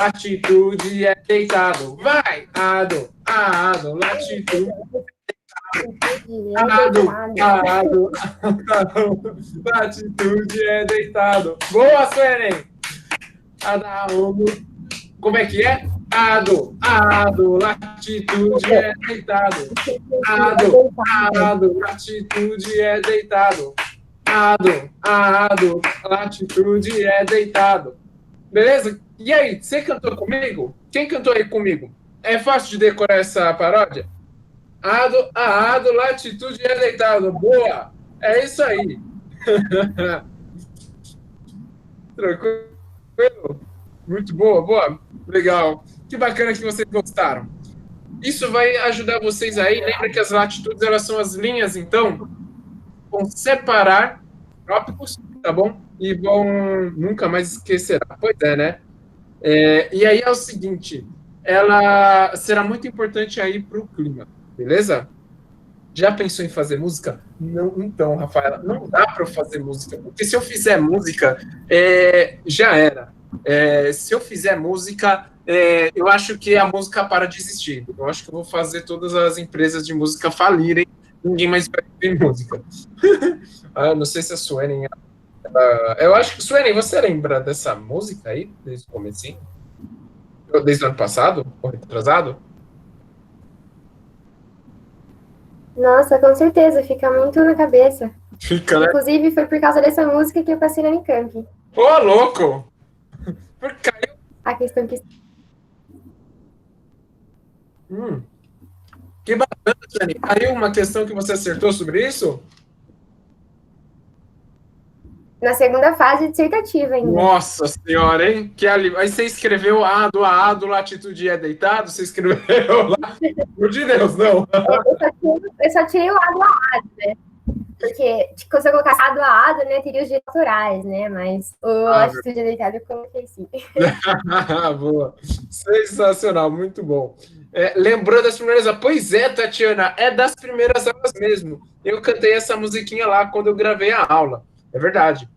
latitude é deitado. Vai, ado, latitude. Ado, latitude é deitado. Boa, Suelen! Como é que é? Ado, latitude é deitado. Ado, latitude é deitado. Ado, latitude é deitado. Beleza? E aí, você cantou comigo? Quem cantou aí comigo? É fácil de decorar essa paródia? Ado, latitude é deitado. Boa! É isso aí. Tranquilo? Muito boa, boa. Legal. Que bacana que vocês gostaram. Isso vai ajudar vocês aí. Lembra que as latitudes, elas são as linhas, então, vão separar trópicos, tá bom? E vão nunca mais esquecerá. Pois é, né? E aí é o seguinte, ela será muito importante aí para o clima, beleza? Já pensou em fazer música? Não, então, Rafaela, não dá para eu fazer música, porque se eu fizer música, já era. Se eu fizer música, eu acho que a música para de existir. Eu acho que eu vou fazer todas as empresas de música falirem, ninguém mais vai ter música. Não sei se a Suelen... eu acho que, Suelen, você lembra dessa música aí, desde o comecinho? Desde o ano passado? Ou retrasado? Nossa, com certeza, fica muito na cabeça. Fica, né? Inclusive, foi por causa dessa música que eu passei na Unicamp. Ô, louco! Caiu. A questão que... Que bacana, Suelen. Caiu uma questão que você acertou sobre isso? Na segunda fase dissertativa ainda. Nossa senhora, hein? Aí você escreveu ado, latitude é deitado? Você escreveu lá? Por de Deus, não. Eu só tirei o ado a ado, né? Porque tipo, se eu colocasse ado a ado, né, teria os direitos autorais, né? Mas o latitude é deitado eu coloquei sim. Boa. Sensacional, muito bom. Lembrando das primeiras aulas. Pois é, Tatiana, é das primeiras aulas mesmo. Eu cantei essa musiquinha lá quando eu gravei a aula. É verdade.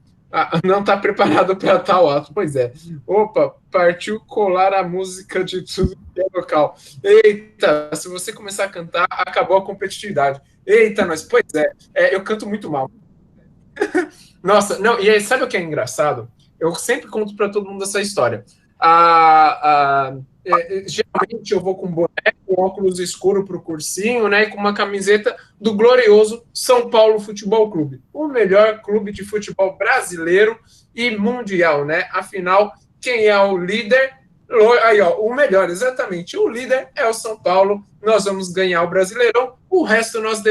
Não está preparado para tal ato. Pois é. Opa, partiu colar a música de tudo que é local. Eita, se você começar a cantar, acabou a competitividade. Eita, nós. Pois é, eu canto muito mal. Nossa, não, e aí, sabe o que é engraçado? Eu sempre conto para todo mundo essa história. Geralmente eu vou com boné, com óculos escuro para o cursinho, né, e com uma camiseta do glorioso São Paulo Futebol Clube, o melhor clube de futebol brasileiro e mundial, né? Afinal, quem é o líder? Aí, ó, o melhor, exatamente. O líder é o São Paulo. Nós vamos ganhar o Brasileirão. O resto nós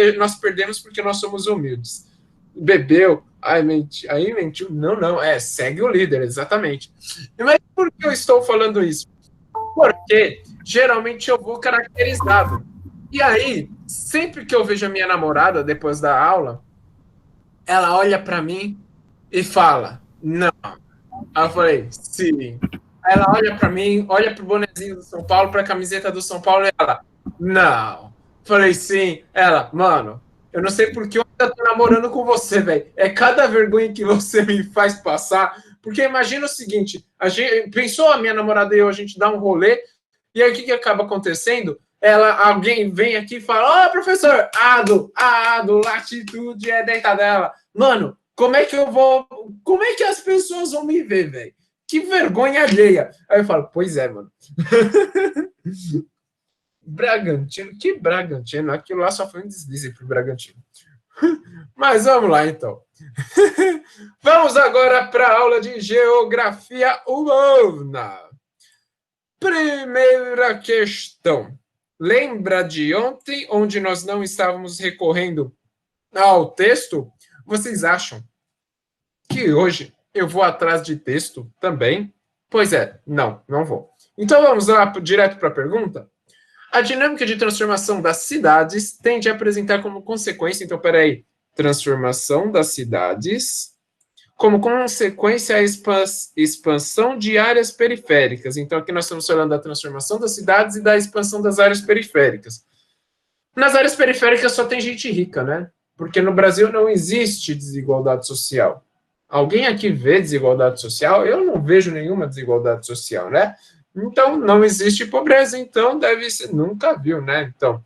perdemos porque nós somos humildes. Bebeu, aí mentiu. Não, segue o líder, exatamente. Mas por que eu estou falando isso? Porque geralmente eu vou caracterizado. E aí, sempre que eu vejo a minha namorada depois da aula, ela olha para mim e fala, não. Aí eu falei, sim. Aí ela olha para mim, olha pro bonezinho do São Paulo, pra camiseta do São Paulo, e ela, não. Falei, sim. Ela, mano, eu não sei porque eu ainda tô namorando com você, velho. É cada vergonha que você me faz passar. Porque imagina o seguinte, pensou a minha namorada e eu, a gente dá um rolê, e aí o que acaba acontecendo? Alguém vem aqui e fala, professor, ado, latitude é deitada dela. Mano, como é que as pessoas vão me ver, velho? Que vergonha alheia. Aí eu falo, pois é, mano. Bragantino, que Bragantino? Aquilo lá só foi um deslize pro Bragantino. Mas vamos lá, então. Vamos agora para a aula de Geografia Humana. Primeira questão. Lembra de ontem, onde nós não estávamos recorrendo ao texto? Vocês acham que hoje eu vou atrás de texto também? Pois é, não vou. Então vamos lá direto para a pergunta? A dinâmica de transformação das cidades tende a apresentar como consequência, então, peraí, transformação das cidades, como consequência a expansão de áreas periféricas. Então, aqui nós estamos falando da transformação das cidades e da expansão das áreas periféricas. Nas áreas periféricas só tem gente rica, né? Porque no Brasil não existe desigualdade social. Alguém aqui vê desigualdade social? Eu não vejo nenhuma desigualdade social, né? Então, não existe pobreza, então deve ser, nunca viu, né? Então,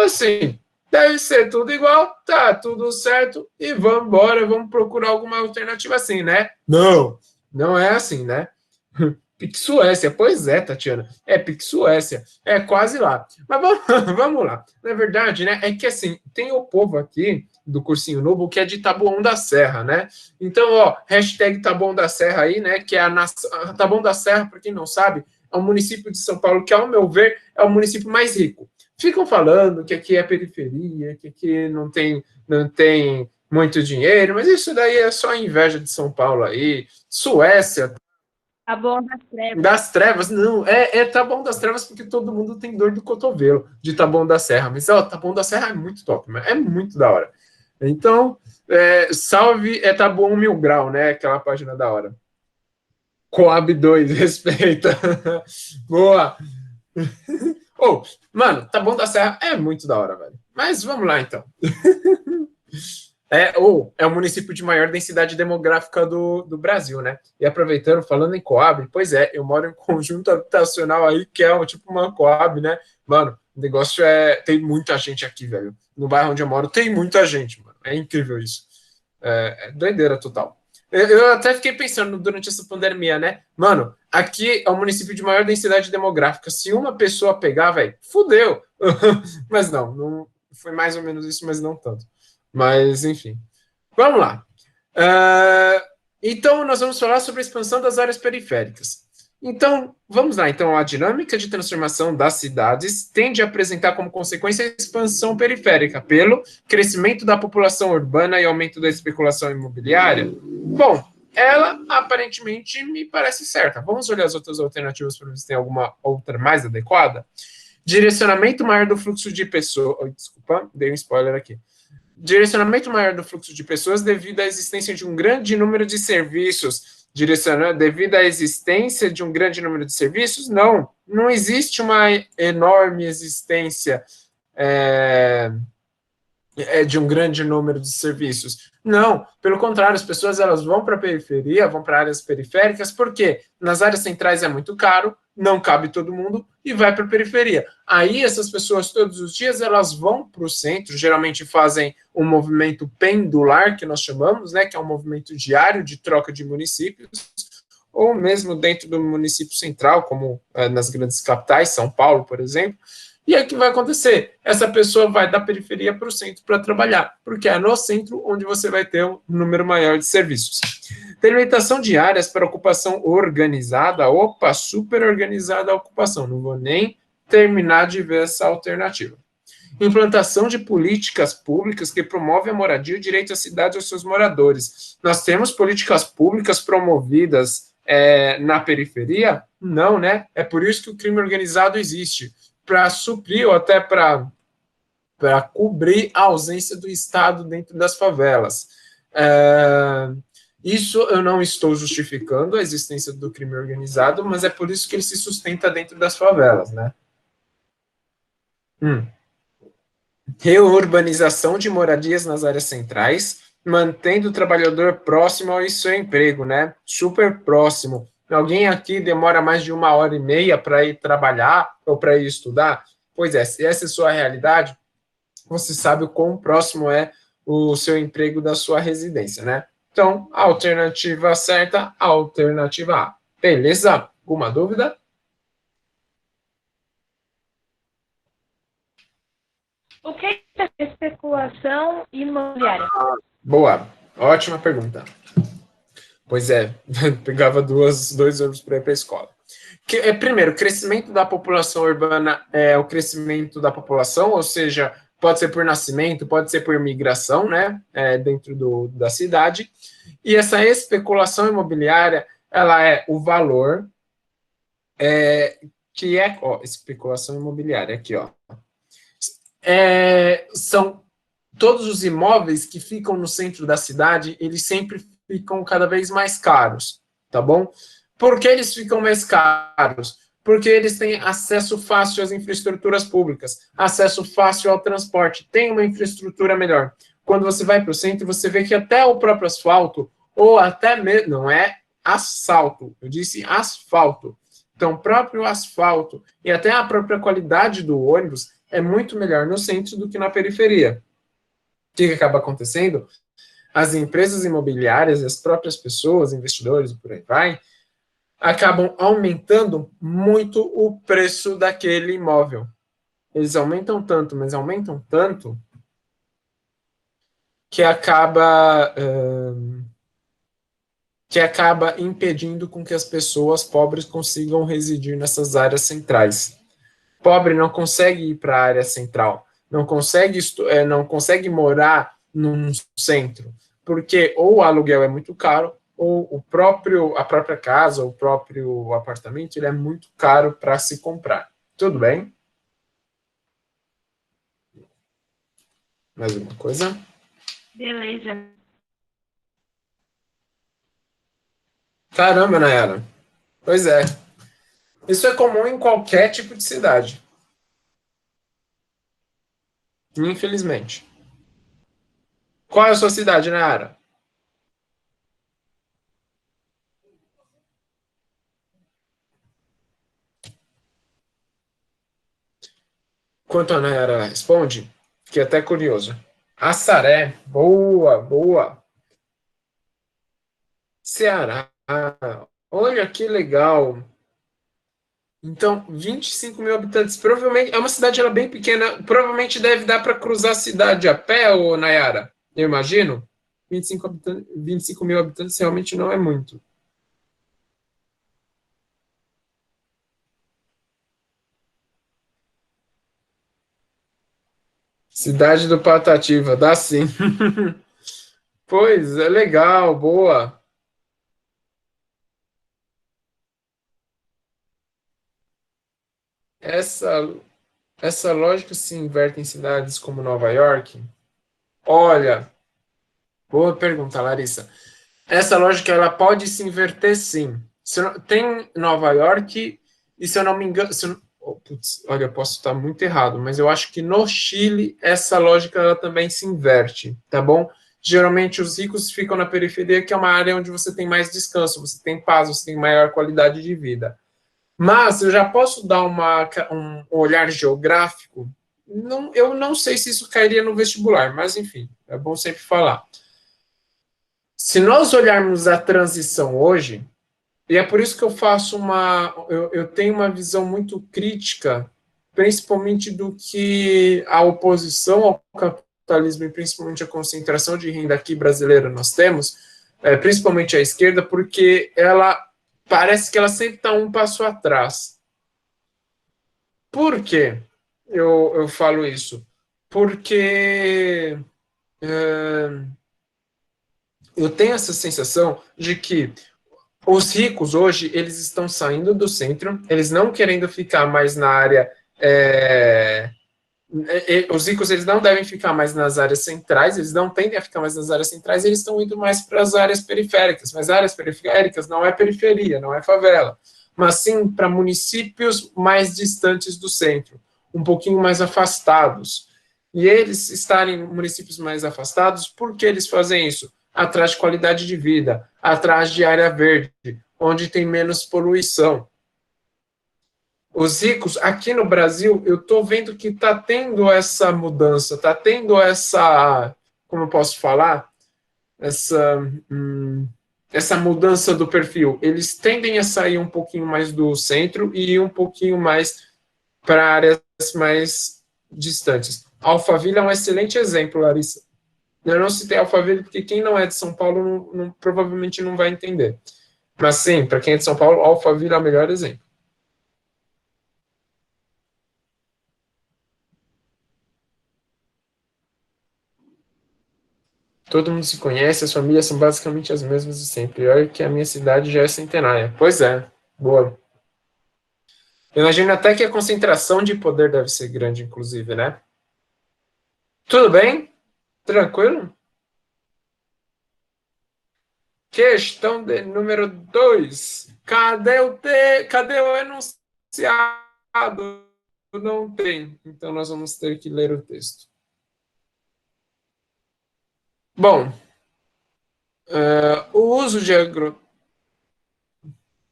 assim, deve ser tudo igual, tá tudo certo, e vamos embora, vamos procurar alguma alternativa assim, né? Não, não é assim, né? Pix Suécia, pois é, Tatiana, é Pix Suécia, é quase lá. Mas vamos, vamos lá. Na verdade, né, é que assim, tem o povo aqui do Cursinho Novo que é de Taboão da Serra, né? Então, ó, hashtag Taboão da Serra aí, né, que é a Taboão da Serra, para quem não sabe, é um município de São Paulo que, ao meu ver, é o município mais rico. Ficam falando que aqui é periferia, que aqui não tem muito dinheiro, mas isso daí é só inveja de São Paulo aí. Suécia, Taboão das Trevas. das Trevas, não, é Taboão das Trevas porque todo mundo tem dor do cotovelo de Taboão da Serra, mas ó, Taboão da Serra é muito top, é muito da hora. Então, salve Taboão Mil Grau, né? Aquela página da hora. Coab 2, respeita. Boa. Oh, mano, Taboão da Serra é muito da hora, velho. Mas vamos lá, então. É o município de maior densidade demográfica do Brasil, né? E aproveitando, falando em Coab, pois é, eu moro em um conjunto habitacional aí, que é tipo uma Coab, né? Mano, o negócio tem muita gente aqui, velho. No bairro onde eu moro tem muita gente, mano. É incrível isso. É doideira total. Eu até fiquei pensando durante essa pandemia, né? Mano, aqui é o município de maior densidade demográfica. Se uma pessoa pegar, velho, fudeu. Mas não foi mais ou menos isso, mas não tanto. Mas, enfim. Vamos lá. Então, nós vamos falar sobre a expansão das áreas periféricas. Então, vamos lá. Então, a dinâmica de transformação das cidades tende a apresentar como consequência a expansão periférica pelo crescimento da população urbana e aumento da especulação imobiliária. Bom, ela aparentemente me parece certa. Vamos olhar as outras alternativas para ver se tem alguma outra mais adequada. Direcionamento maior do fluxo de pessoas. Desculpa, dei um spoiler aqui. Direcionamento maior do fluxo de pessoas devido à existência de um grande número de serviços. Devido à existência de um grande número de serviços? Não existe uma enorme existência de um grande número de serviços. Não, pelo contrário, as pessoas elas vão para a periferia, vão para áreas periféricas, porque nas áreas centrais é muito caro, não cabe todo mundo e vai para a periferia. Aí essas pessoas todos os dias elas vão para o centro, geralmente fazem um movimento pendular, que nós chamamos, né, que é um movimento diário de troca de municípios, ou mesmo dentro do município central, como nas grandes capitais, São Paulo, por exemplo. E aí o que vai acontecer? Essa pessoa vai da periferia para o centro para trabalhar, porque é no centro onde você vai ter um número maior de serviços. Delimitação de áreas para ocupação organizada, super organizada a ocupação, não vou nem terminar de ver essa alternativa. Implantação de políticas públicas que promovem a moradia e o direito à cidade aos seus moradores. Nós temos políticas públicas promovidas na periferia? Não, né? É por isso que o crime organizado existe, para suprir ou até para cobrir a ausência do Estado dentro das favelas. Isso eu não estou justificando a existência do crime organizado, mas é por isso que ele se sustenta dentro das favelas, né? Reurbanização de moradias nas áreas centrais, mantendo o trabalhador próximo ao seu emprego, né? Super próximo. Alguém aqui demora mais de 1h30 para ir trabalhar ou para ir estudar? Pois é, se essa é a sua realidade, você sabe o quão próximo é o seu emprego da sua residência, né? Então, alternativa certa, alternativa A. Beleza? Alguma dúvida? O que é especulação imobiliária? Boa, ótima pergunta. Pois é, pegava dois ônibus para ir para a escola. Primeiro, crescimento da população urbana é o crescimento da população, ou seja, pode ser por nascimento, pode ser por migração, né, dentro da cidade. E essa especulação imobiliária, ela é o valor que é, especulação imobiliária, aqui, são todos os imóveis que ficam no centro da cidade, eles sempre ficam cada vez mais caros, tá bom? Por que eles ficam mais caros? Porque eles têm acesso fácil às infraestruturas públicas, acesso fácil ao transporte, tem uma infraestrutura melhor. Quando você vai para o centro, você vê que até o próprio asfalto, ou até mesmo, não é asfalto, eu disse asfalto, Então, o próprio asfalto e até a própria qualidade do ônibus é muito melhor no centro do que na periferia. O que acaba acontecendo? As empresas imobiliárias, as próprias pessoas, investidores, por aí vai, acabam aumentando muito o preço daquele imóvel. Eles aumentam tanto, mas aumentam tanto, que acaba impedindo com que as pessoas pobres consigam residir nessas áreas centrais. Pobre não consegue ir para a área central, não consegue morar num centro, porque ou o aluguel é muito caro, ou a própria casa, o próprio apartamento, ele é muito caro para se comprar. Tudo bem? Mais alguma coisa? Beleza. Caramba, Nayara. Pois é. Isso é comum em qualquer tipo de cidade. Infelizmente. Qual é a sua cidade, Nayara? Enquanto a Nayara responde, fiquei até curioso. Assaré, boa, boa. Ceará, olha que legal. Então, 25 mil habitantes. Provavelmente, é uma cidade ela, bem pequena. Provavelmente deve dar para cruzar a cidade a pé, ô Nayara. Eu imagino. 25 mil habitantes realmente não é muito. Cidade do Patativa, dá sim. Pois, é legal, boa. Essa, essa lógica se inverte em cidades como Nova York? Olha, boa pergunta, Larissa. Essa lógica ela pode se inverter sim. Tem Nova York, e se eu não me engano. Putz, olha, eu posso estar muito errado, mas eu acho que no Chile essa lógica ela também se inverte, tá bom? Geralmente os ricos ficam na periferia, que é uma área onde você tem mais descanso, você tem paz, você tem maior qualidade de vida. Mas eu já posso dar um olhar geográfico. Não, eu não sei se isso cairia no vestibular, mas enfim, é bom sempre falar. Se nós olharmos a transição hoje, e é por isso que eu tenho uma visão muito crítica, principalmente do que a oposição ao capitalismo e principalmente a concentração de renda aqui brasileira nós temos, principalmente a esquerda, porque ela parece que ela sempre está um passo atrás. Por quê? Eu falo isso? Porque eu tenho essa sensação de que os ricos hoje, eles estão saindo do centro, eles não querendo ficar mais na área. Os ricos, eles não devem ficar mais nas áreas centrais, eles não tendem a ficar mais nas áreas centrais, eles estão indo mais para as áreas periféricas. Mas áreas periféricas não é periferia, não é favela, mas sim para municípios mais distantes do centro, um pouquinho mais afastados. E eles estarem em municípios mais afastados, por que eles fazem isso? Atrás de qualidade de vida, atrás de área verde, onde tem menos poluição. Os ricos, aqui no Brasil, eu estou vendo que está tendo essa mudança, está tendo essa, como eu posso falar, essa, essa mudança do perfil. Eles tendem a sair um pouquinho mais do centro e ir um pouquinho mais para áreas mais distantes. Alphaville é um excelente exemplo, Larissa. Eu não citei Alphaville porque quem não é de São Paulo provavelmente não vai entender. Mas sim, para quem é de São Paulo, Alphaville é o melhor exemplo. Todo mundo se conhece, as famílias são basicamente as mesmas de sempre. E olha que a minha cidade já é centenária. Pois é, boa. Eu imagino até que a concentração de poder deve ser grande, inclusive, né? Tudo bem? Tranquilo? Questão de número 2. Cadê o enunciado? Não tem. Então nós vamos ter que ler o texto. Bom, o uso de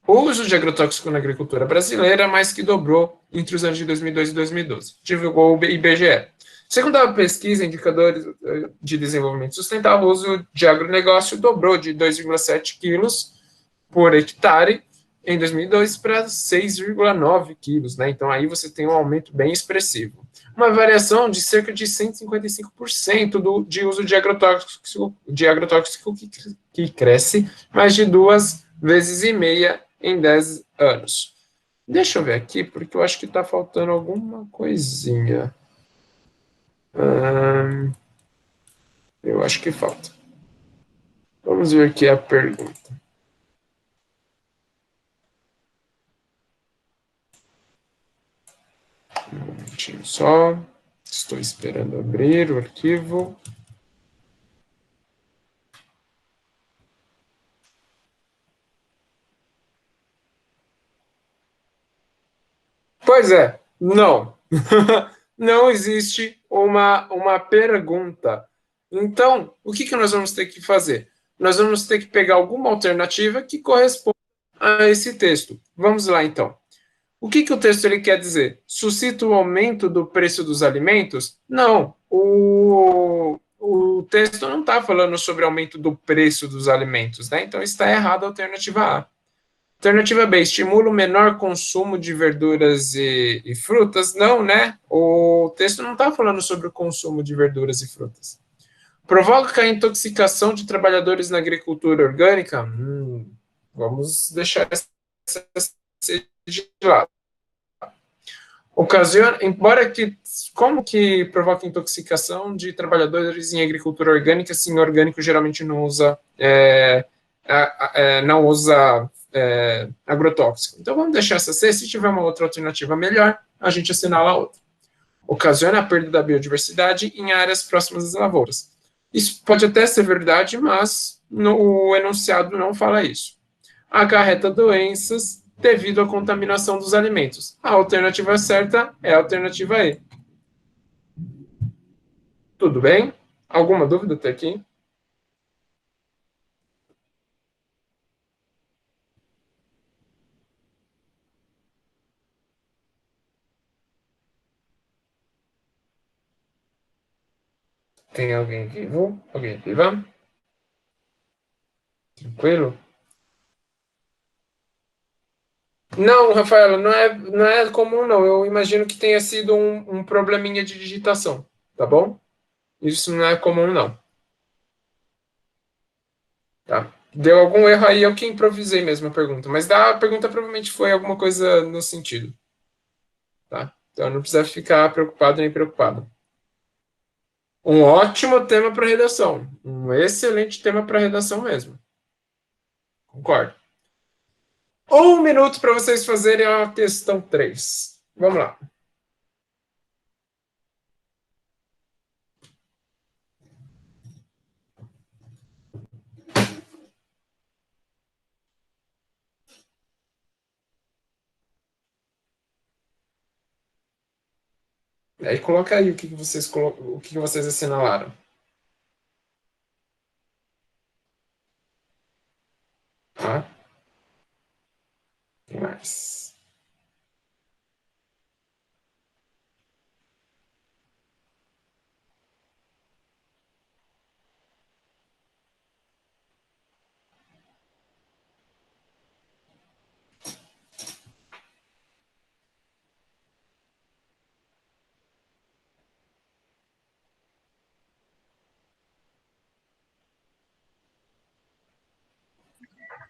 O uso de agrotóxico na agricultura brasileira mais que dobrou entre os anos de 2002 e 2012, divulgou o IBGE. Segundo a pesquisa Indicadores de Desenvolvimento Sustentável, o uso de agronegócio dobrou de 2,7 quilos por hectare em 2002 para 6,9 quilos, né? Então aí você tem um aumento bem expressivo. Uma variação de cerca de 155% de uso de agrotóxico que cresce mais de 2,5 vezes em 10 anos. Deixa eu ver aqui, porque eu acho que está faltando alguma coisinha. Eu acho que falta. Vamos ver aqui a pergunta. Um momentinho só. Estou esperando abrir o arquivo. Pois é, não. Não existe uma pergunta. Então, o que nós vamos ter que fazer? Nós vamos ter que pegar alguma alternativa que corresponda a esse texto. Vamos lá, então. O que o texto ele quer dizer? Suscita o aumento do preço dos alimentos? Não. O texto não está falando sobre aumento do preço dos alimentos, né? Então está errado a alternativa A. Alternativa B, estimula o menor consumo de verduras e frutas? Não, né? O texto não está falando sobre o consumo de verduras e frutas. Provoca a intoxicação de trabalhadores na agricultura orgânica? Vamos deixar essa de lado. Ocasiona, embora que, como que provoca intoxicação de trabalhadores em agricultura orgânica, se em orgânico geralmente não usa agrotóxico. Então vamos deixar essa ser, se tiver uma outra alternativa melhor, a gente assinala a outra. Ocasiona a perda da biodiversidade em áreas próximas às lavouras. Isso pode até ser verdade, mas o enunciado não fala isso. Acarreta doenças devido à contaminação dos alimentos. A alternativa certa é a alternativa E. Tudo bem? Alguma dúvida até aqui? Tem alguém vivo? Alguém viva? Tranquilo? Não, Rafaela, não é comum, não. Eu imagino que tenha sido um probleminha de digitação, tá bom? Isso não é comum, não. Tá? Deu algum erro aí, eu que improvisei mesmo a pergunta, mas a pergunta provavelmente foi alguma coisa no sentido. Tá? Então não precisa ficar preocupado nem preocupado. Um ótimo tema para redação. Um excelente tema para redação mesmo. Concordo. 1 minuto para vocês fazerem a questão 3. Vamos lá. E aí coloca aí o que vocês assinalaram. Tá? O que mais?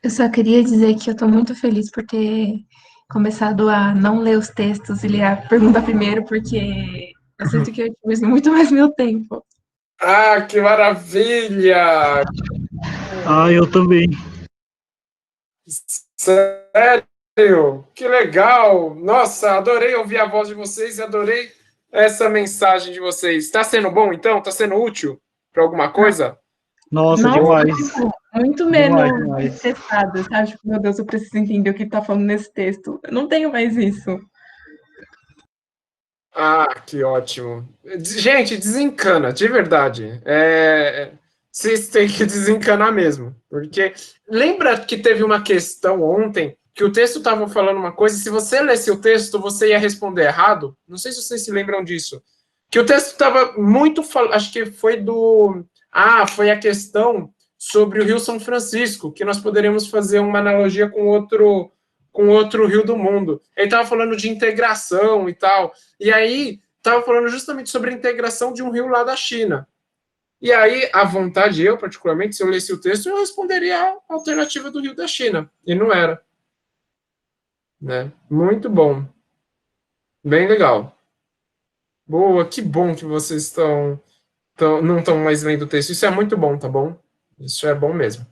Eu só queria dizer que eu estou muito feliz por ter começado a não ler os textos e ler a pergunta primeiro, porque eu sinto que eu utilizo muito mais meu tempo. Ah, que maravilha! Ah, eu também. Sério? Que legal! Nossa, adorei ouvir a voz de vocês e adorei essa mensagem de vocês. Está sendo bom, então? Está sendo útil para alguma coisa? Nossa, demais. Muito menos Demais. testado, sabe? Tipo, meu Deus, eu preciso entender o que tá falando nesse texto. Eu não tenho mais isso. Ah, que ótimo. Gente, desencana, de verdade. Vocês têm que desencanar mesmo. Porque lembra que teve uma questão ontem que o texto estava falando uma coisa, e se você lesse o texto, você ia responder errado. Não sei se vocês se lembram disso. Que o texto estava muito... Acho que foi foi a questão sobre o Rio São Francisco, que nós poderíamos fazer uma analogia com outro rio do mundo. Ele estava falando de integração e tal. E aí, estava falando justamente sobre a integração de um rio lá da China. E aí, à vontade, eu, particularmente, se eu lesse o texto, eu responderia a alternativa do rio da China. E não era. Né? Muito bom. Bem legal. Boa, que bom que vocês não estão mais lendo o texto. Isso é muito bom, tá bom? Isso é bom mesmo.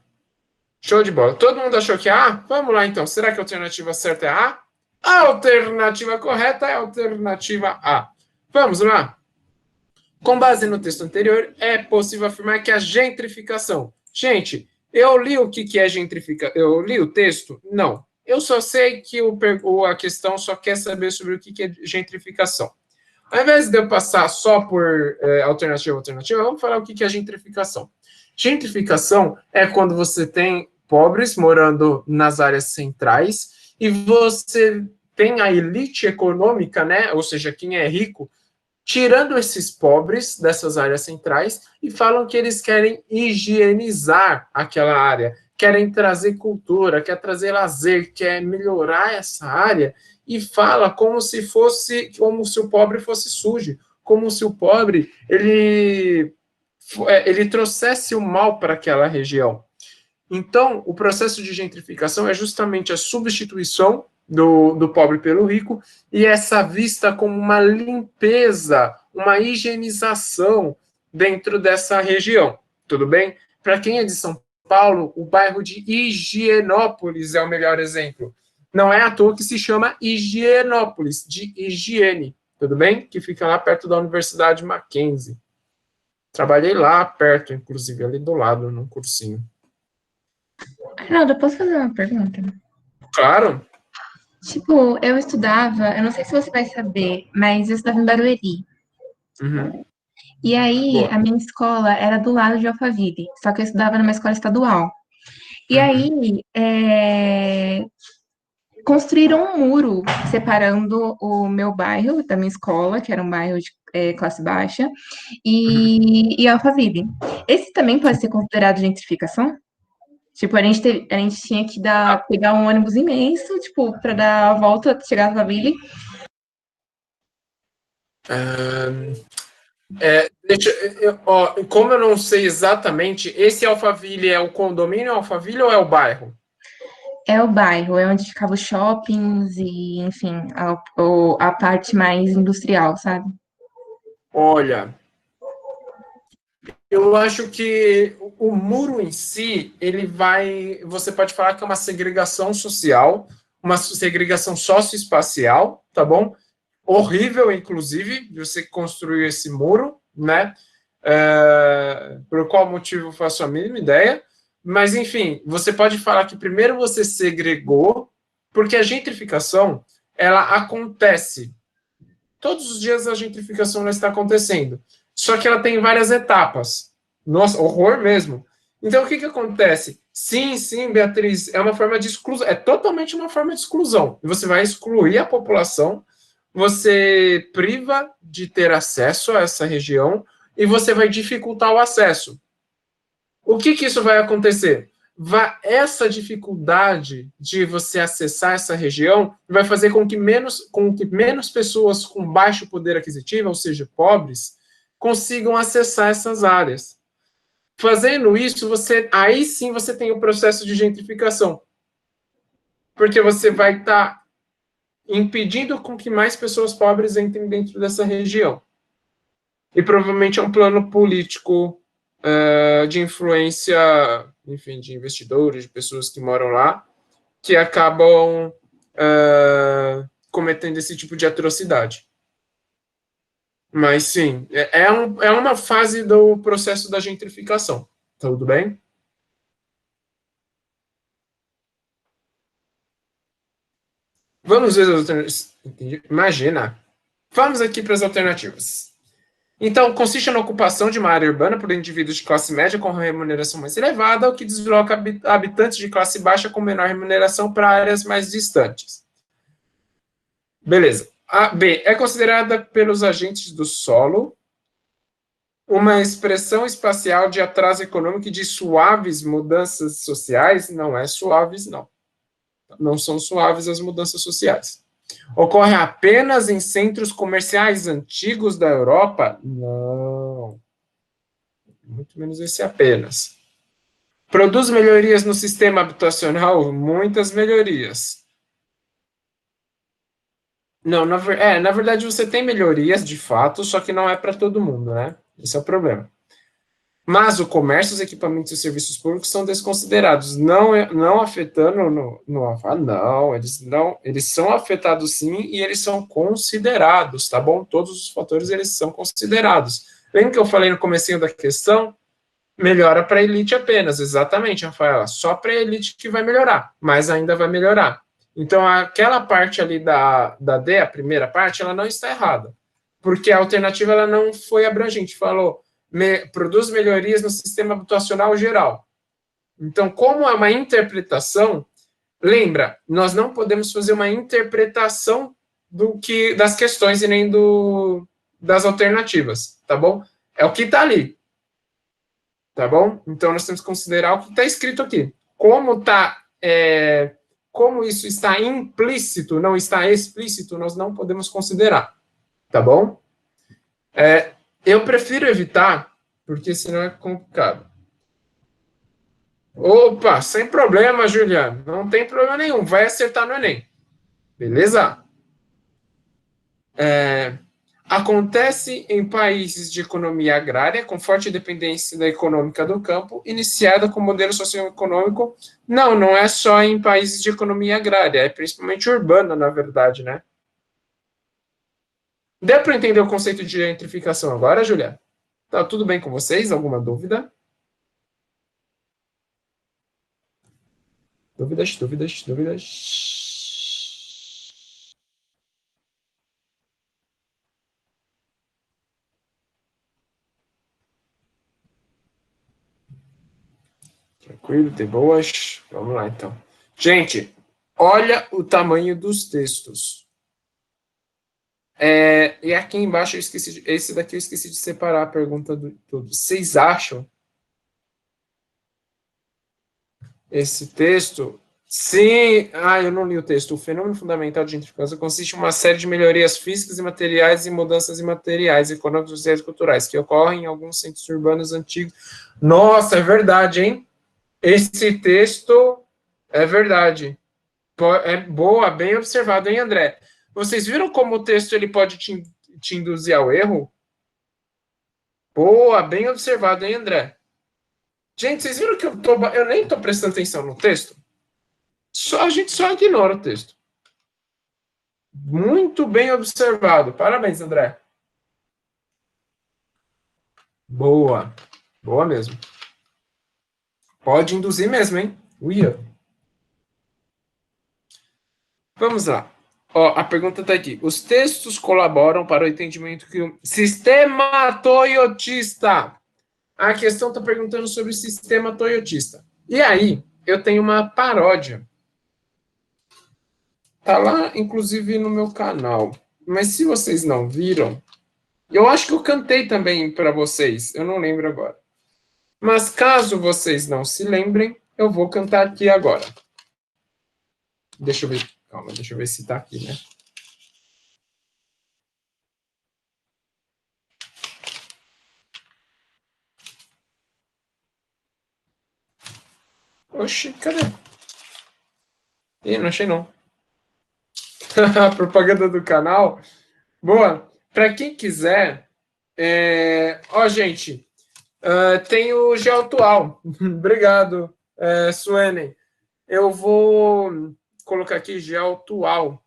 Show de bola. Todo mundo achou que é A? Vamos lá, então. Será que a alternativa certa é A? A alternativa correta é a alternativa A. Vamos lá. Com base no texto anterior, é possível afirmar que a gentrificação... Gente, eu li o que é gentrificação. Eu li o texto? Não. Eu só sei que a questão só quer saber sobre o que é gentrificação. Ao invés de eu passar só por alternativa, vamos falar o que é gentrificação. Gentrificação é quando você tem pobres morando nas áreas centrais e você tem a elite econômica, né? Ou seja, quem é rico, tirando esses pobres dessas áreas centrais e falam que eles querem higienizar aquela área, querem trazer cultura, quer trazer lazer, quer melhorar essa área e fala como se o pobre fosse sujo, como se o pobre ele trouxesse o mal para aquela região. Então, o processo de gentrificação é justamente a substituição do pobre pelo rico e essa vista como uma limpeza, uma higienização dentro dessa região. Tudo bem? Para quem é de São Paulo, o bairro de Higienópolis é o melhor exemplo. Não é à toa que se chama Higienópolis, de higiene, tudo bem? Que fica lá perto da Universidade Mackenzie. Trabalhei lá perto, inclusive, ali do lado, num cursinho. Arnaldo, eu posso fazer uma pergunta? Claro. Tipo, eu estudava, eu não sei se você vai saber, mas eu estudava em Barueri. Uhum. E aí, Boa. a minha escola era do lado de Alphaville, só que eu estudava numa escola estadual. E aí, construíram um muro separando o meu bairro da minha escola, que era um bairro de classe baixa, e Alphaville. Esse também pode ser considerado gentrificação? Tipo, a gente tinha que pegar um ônibus imenso, tipo, para dar a volta, chegar a Alphaville. Como eu não sei exatamente, esse Alphaville é o condomínio Alphaville ou é o bairro? É o bairro, é onde ficavam os shoppings e, enfim, a parte mais industrial, sabe? Olha, eu acho que o muro em si, você pode falar que é uma segregação social, uma segregação socioespacial, tá bom? Horrível, inclusive, de você construir esse muro, né? Por qual motivo eu faço a mínima ideia. Mas, enfim, você pode falar que primeiro você segregou, porque a gentrificação, ela acontece. Todos os dias a gentrificação ela está acontecendo. Só que ela tem várias etapas. Nossa, horror mesmo. Então, o que acontece? Sim, Beatriz, é uma forma de exclusão. É totalmente uma forma de exclusão. Você vai excluir a população, você priva de ter acesso a essa região e você vai dificultar o acesso. O que isso vai acontecer? Essa dificuldade de você acessar essa região vai fazer com que menos pessoas com baixo poder aquisitivo, ou seja, pobres, consigam acessar essas áreas. Fazendo isso, aí sim você tem o processo de gentrificação. Porque você vai estar impedindo com que mais pessoas pobres entrem dentro dessa região. E provavelmente é um plano político de influência, enfim, de investidores, de pessoas que moram lá, que acabam cometendo esse tipo de atrocidade. Mas, sim, é uma fase do processo da gentrificação. Tudo bem? Vamos ver as alternativas. Imagina. Vamos aqui para as alternativas. Então, consiste na ocupação de uma área urbana por indivíduos de classe média com remuneração mais elevada, o que desloca habitantes de classe baixa com menor remuneração para áreas mais distantes. Beleza. A B é considerada pelos agentes do solo uma expressão espacial de atraso econômico e de suaves mudanças sociais. Não é suaves, não. Não são suaves as mudanças sociais. Ocorre apenas em centros comerciais antigos da Europa? Não. Muito menos esse apenas. Produz melhorias no sistema habitacional? Muitas melhorias. Não, na verdade você tem melhorias de fato, só que não é para todo mundo, né? Esse é o problema. Mas o comércio, os equipamentos e os serviços públicos são desconsiderados, não afetando eles são afetados sim e eles são considerados, tá bom? Todos os fatores eles são considerados. Lembra que eu falei no comecinho da questão? Melhora para a elite apenas, exatamente, Rafaela, só para a elite que vai melhorar, mas ainda vai melhorar. Então, aquela parte ali da D, a primeira parte, ela não está errada, porque a alternativa ela não foi abrangente, falou, produz melhorias no sistema habitacional geral. Então, como é uma interpretação, lembra, nós não podemos fazer uma interpretação das questões e nem das alternativas, tá bom? É o que está ali, tá bom? Então, nós temos que considerar o que está escrito aqui. Como isso está implícito, não está explícito, nós não podemos considerar, tá bom? Eu prefiro evitar, porque senão é complicado. Opa, sem problema, Juliano, não tem problema nenhum, vai acertar no Enem, beleza? Acontece em países de economia agrária, com forte dependência da econômica do campo, iniciada com modelo socioeconômico. Não é só em países de economia agrária, é principalmente urbana, na verdade, né? Deu para entender o conceito de gentrificação agora, Julia? Tá tudo bem com vocês? Alguma dúvida? Dúvidas? Tranquilo, tem boas? Vamos lá, então. Gente, olha o tamanho dos textos. E aqui embaixo, esse daqui eu esqueci de separar a pergunta do tudo. Vocês acham esse texto? Sim, eu não li o texto. O fenômeno fundamental de gentrificação consiste em uma série de melhorias físicas e materiais e mudanças imateriais, econômicas, sociais e culturais, que ocorrem em alguns centros urbanos antigos. Nossa, é verdade, hein? Esse texto é verdade. É boa, bem observado, hein, André? Vocês viram como o texto ele pode te induzir ao erro? Boa, bem observado, hein, André? Gente, vocês viram que eu nem estou prestando atenção no texto? A gente só ignora o texto. Muito bem observado. Parabéns, André. Boa. Boa mesmo. Pode induzir mesmo, hein? Uia. Vamos lá. A pergunta está aqui. Os textos colaboram para o entendimento que o sistema toyotista. A questão está perguntando sobre o sistema toyotista. E aí, eu tenho uma paródia. Está lá, inclusive, no meu canal. Mas se vocês não viram, eu acho que eu cantei também para vocês. Eu não lembro agora. Mas caso vocês não se lembrem, eu vou cantar aqui agora. Deixa eu ver. Calma, deixa eu ver se está aqui, né? Oxi, cadê? Ih, não achei não. A propaganda do canal. Boa. Para quem quiser, gente, tem o Geoatual. Obrigado, Suene. Eu vou colocar aqui Geoatual.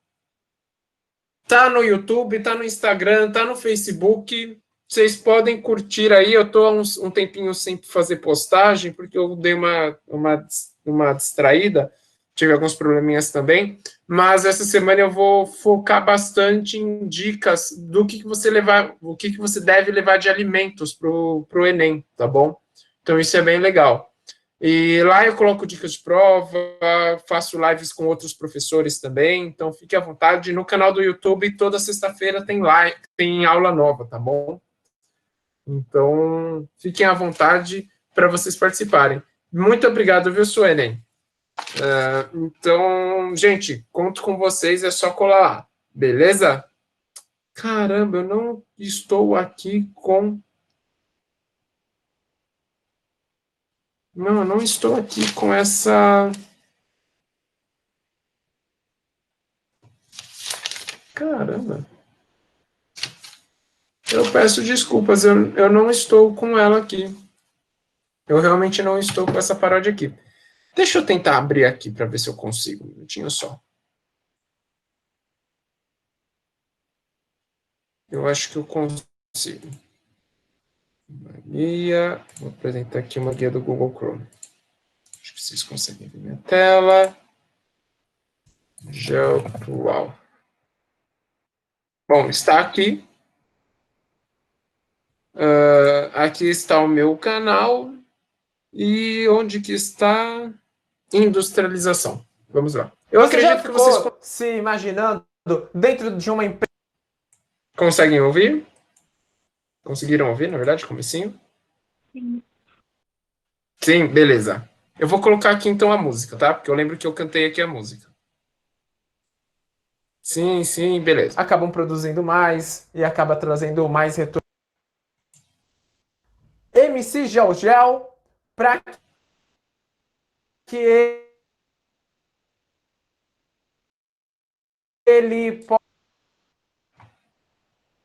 Tá no YouTube, tá no Instagram, tá no Facebook. Vocês podem curtir aí. Eu tô há um tempinho sem fazer postagem, porque eu dei uma distraída. tive alguns probleminhas também, mas essa semana eu vou focar bastante em dicas do que você levar, o que você deve levar de alimentos pro Enem, tá bom? Então isso é bem legal. E lá eu coloco dicas de prova, faço lives com outros professores também, então fique à vontade. No canal do YouTube, toda sexta-feira tem aula nova, tá bom? Então, fiquem à vontade para vocês participarem. Muito obrigado, viu, Suelen? Então, gente, conto com vocês, é só colar lá, beleza? Caramba, eu não estou aqui com... Não, eu não estou aqui com essa... Caramba. Eu peço desculpas, eu não estou com ela aqui. Eu realmente não estou com essa paródia aqui. Deixa eu tentar abrir aqui para ver se eu consigo. Um minutinho só. Eu acho que eu consigo. Guia. Vou apresentar aqui uma guia do Google Chrome. Acho que vocês conseguem ver minha tela. Geoatual. Bom, está aqui. Aqui está o meu canal. E onde que está? Industrialização. Vamos lá. Eu Você já acredito que vocês ficou se imaginando dentro de uma empresa? conseguem ouvir. Conseguiram ouvir, na verdade, comecinho? Sim. Sim, beleza. Eu vou colocar aqui então a música, tá? Porque eu lembro que eu cantei aqui a música. Sim, sim, beleza. Acabam produzindo mais e acaba trazendo mais retorno. MC Gel para que ele possa...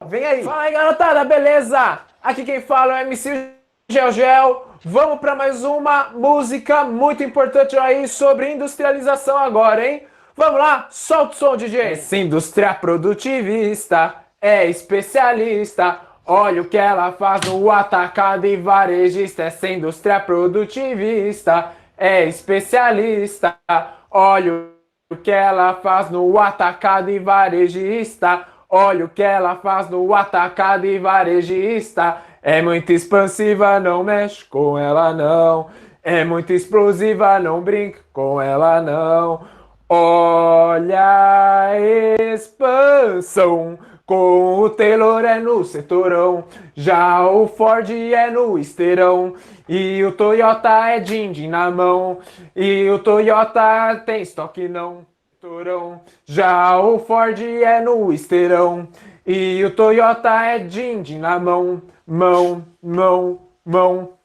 Vem aí. Fala aí, garotada, beleza? Aqui quem fala é o MC Gel. Vamos para mais uma música muito importante aí sobre industrialização agora, hein? Vamos lá, solta o som, DJ. Essa indústria produtivista é especialista. Olha o que ela faz no atacado e varejista. Essa indústria produtivista é especialista. Olha o que ela faz no atacado e varejista. Olha o que ela faz no atacado e varejista. É muito expansiva, não mexe com ela não. É muito explosiva, não brinca com ela não. Olha a expansão. Com o Taylor é no setorão, já o Ford é no esteirão, e o Toyota é din-din na mão, e o Toyota tem estoque não, setorão, já o Ford é no esteirão, e o Toyota é din-din na mão, mão, mão, mão.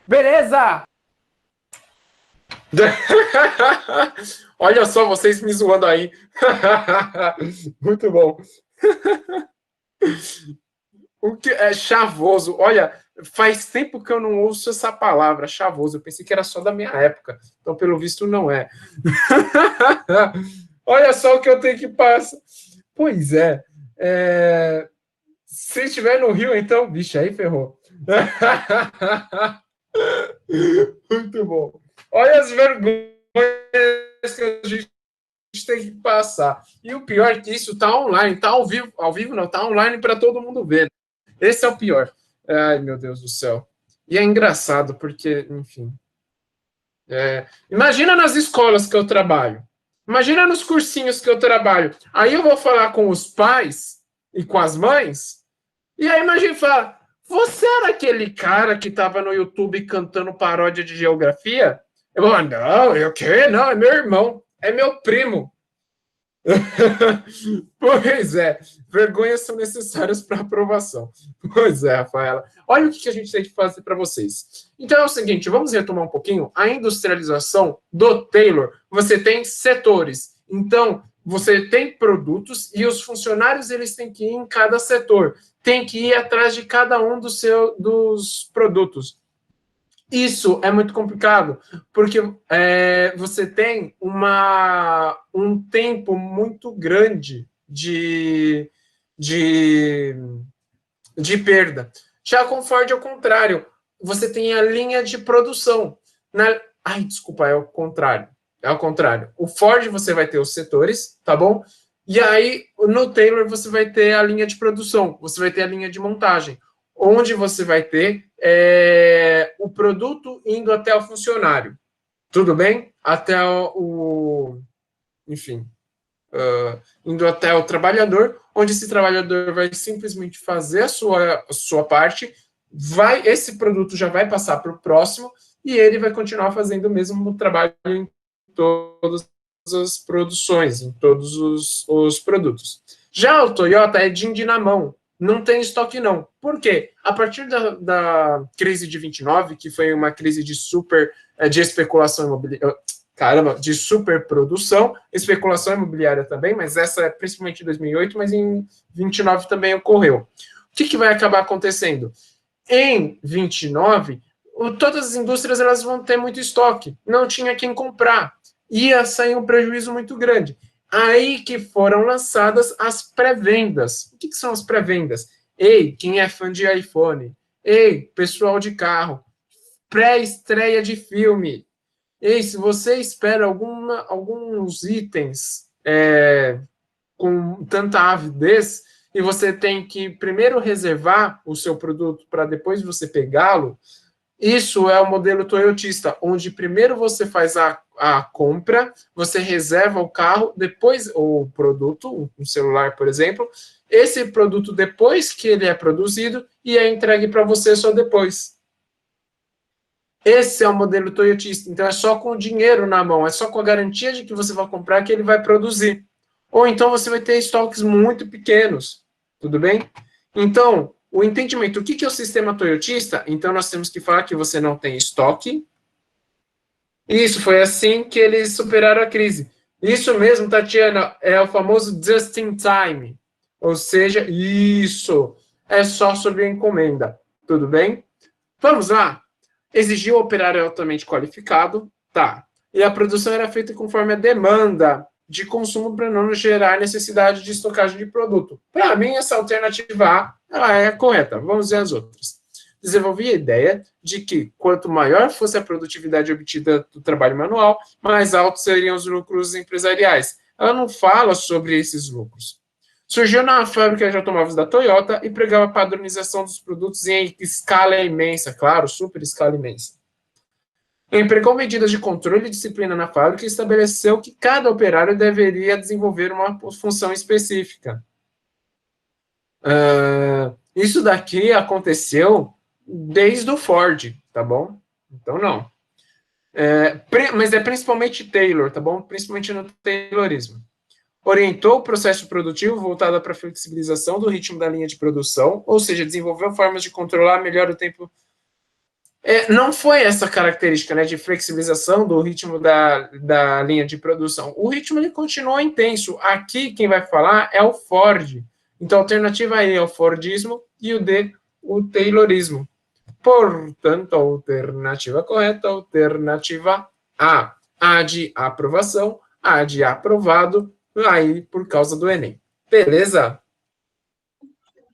Beleza? Olha só, vocês me zoando aí. Muito bom. O que é chavoso? Olha, faz tempo que eu não ouço essa palavra, chavoso. Eu pensei que era só da minha época. Então, pelo visto, não é. Olha só o que eu tenho que passar. Pois é. Se estiver no Rio, então, bicho, aí ferrou. Muito bom. Olha as vergonhas que a gente tem que passar. E o pior é que isso tá online, tá ao vivo não, tá online para todo mundo ver. Esse é o pior. Ai, meu Deus do céu. E é engraçado, porque, enfim. Imagina nas escolas que eu trabalho. Imagina nos cursinhos que eu trabalho. Aí eu vou falar com os pais e com as mães, e aí imagina falar, você era aquele cara que estava no YouTube cantando paródia de geografia? Eu vou falar, não, eu quê? Não, é meu irmão, é meu primo. Pois é, vergonhas são necessárias para aprovação. Pois é, Rafaela. Olha o que a gente tem que fazer para vocês. Então é o seguinte, vamos retomar um pouquinho. A industrialização do Taylor, você tem setores. Então, você tem produtos e os funcionários eles têm que ir em cada setor. Tem que ir atrás de cada um dos produtos. Isso é muito complicado, porque você tem um tempo muito grande de perda. Já com Ford, ao contrário, você tem a linha de produção. Ai, desculpa, é o contrário. é ao contrário. O Ford você vai ter os setores, tá bom? E aí, no Taylor, você vai ter a linha de produção, você vai ter a linha de montagem, onde você vai ter o produto indo até o funcionário. Tudo bem? Até enfim, indo até o trabalhador, onde esse trabalhador vai simplesmente fazer a sua parte, esse produto já vai passar para o próximo, e ele vai continuar fazendo o mesmo trabalho em todas as produções, em todos os produtos. Já o Toyota é din-din na mão, não tem estoque não. Por quê? A partir da crise de 29, que foi uma crise de especulação imobiliária, de superprodução, especulação imobiliária também, mas essa é principalmente em 2008, mas em 29 também ocorreu. O que vai acabar acontecendo? Em 29, todas as indústrias elas vão ter muito estoque, não tinha quem comprar, ia sair um prejuízo muito grande. Aí que foram lançadas as pré-vendas. O que são as pré-vendas? Ei, quem é fã de iPhone? Ei, pessoal de carro, pré-estreia de filme. Ei, se você espera alguns itens com tanta avidez, e você tem que primeiro reservar o seu produto para depois você pegá-lo, isso é o modelo toyotista, onde primeiro você faz a compra, você reserva o carro, depois o produto, um celular, por exemplo, esse produto, depois que ele é produzido, e é entregue para você só depois. Esse é o modelo toyotista. Então, é só com o dinheiro na mão, é só com a garantia de que você vai comprar que ele vai produzir. Ou então você vai ter estoques muito pequenos. Tudo bem? Então, o entendimento, o que é o sistema toyotista? Então, nós temos que falar que você não tem estoque. Isso, foi assim que eles superaram a crise. Isso mesmo, Tatiana, é o famoso just in time. Ou seja, isso é só sobre a encomenda. Tudo bem? Vamos lá? Exigiu operário altamente qualificado, tá. E a produção era feita conforme a demanda de consumo para não gerar necessidade de estocagem de produto. Para mim, essa alternativa A ela é correta. Vamos ver as outras. Desenvolvi a ideia de que, quanto maior fosse a produtividade obtida do trabalho manual, mais altos seriam os lucros empresariais. Ela não fala sobre esses lucros. Surgiu na fábrica de automóveis da Toyota e pregava a padronização dos produtos em escala imensa, claro, super escala imensa. Empregou medidas de controle e disciplina na fábrica e estabeleceu que cada operário deveria desenvolver uma função específica. Isso daqui aconteceu desde o Ford, tá bom? Então, não. Mas é principalmente Taylor, tá bom? Principalmente no Taylorismo. Orientou o processo produtivo voltado para a flexibilização do ritmo da linha de produção, ou seja, desenvolveu formas de controlar melhor o tempo. Não foi essa característica, né, de flexibilização do ritmo da linha de produção. O ritmo ele continuou intenso. Aqui quem vai falar é o Ford. Então a alternativa E é o Fordismo e o D, o Taylorismo. Portanto, a alternativa correta, a alternativa A. A de aprovação, A de aprovado, aí por causa do Enem. Beleza?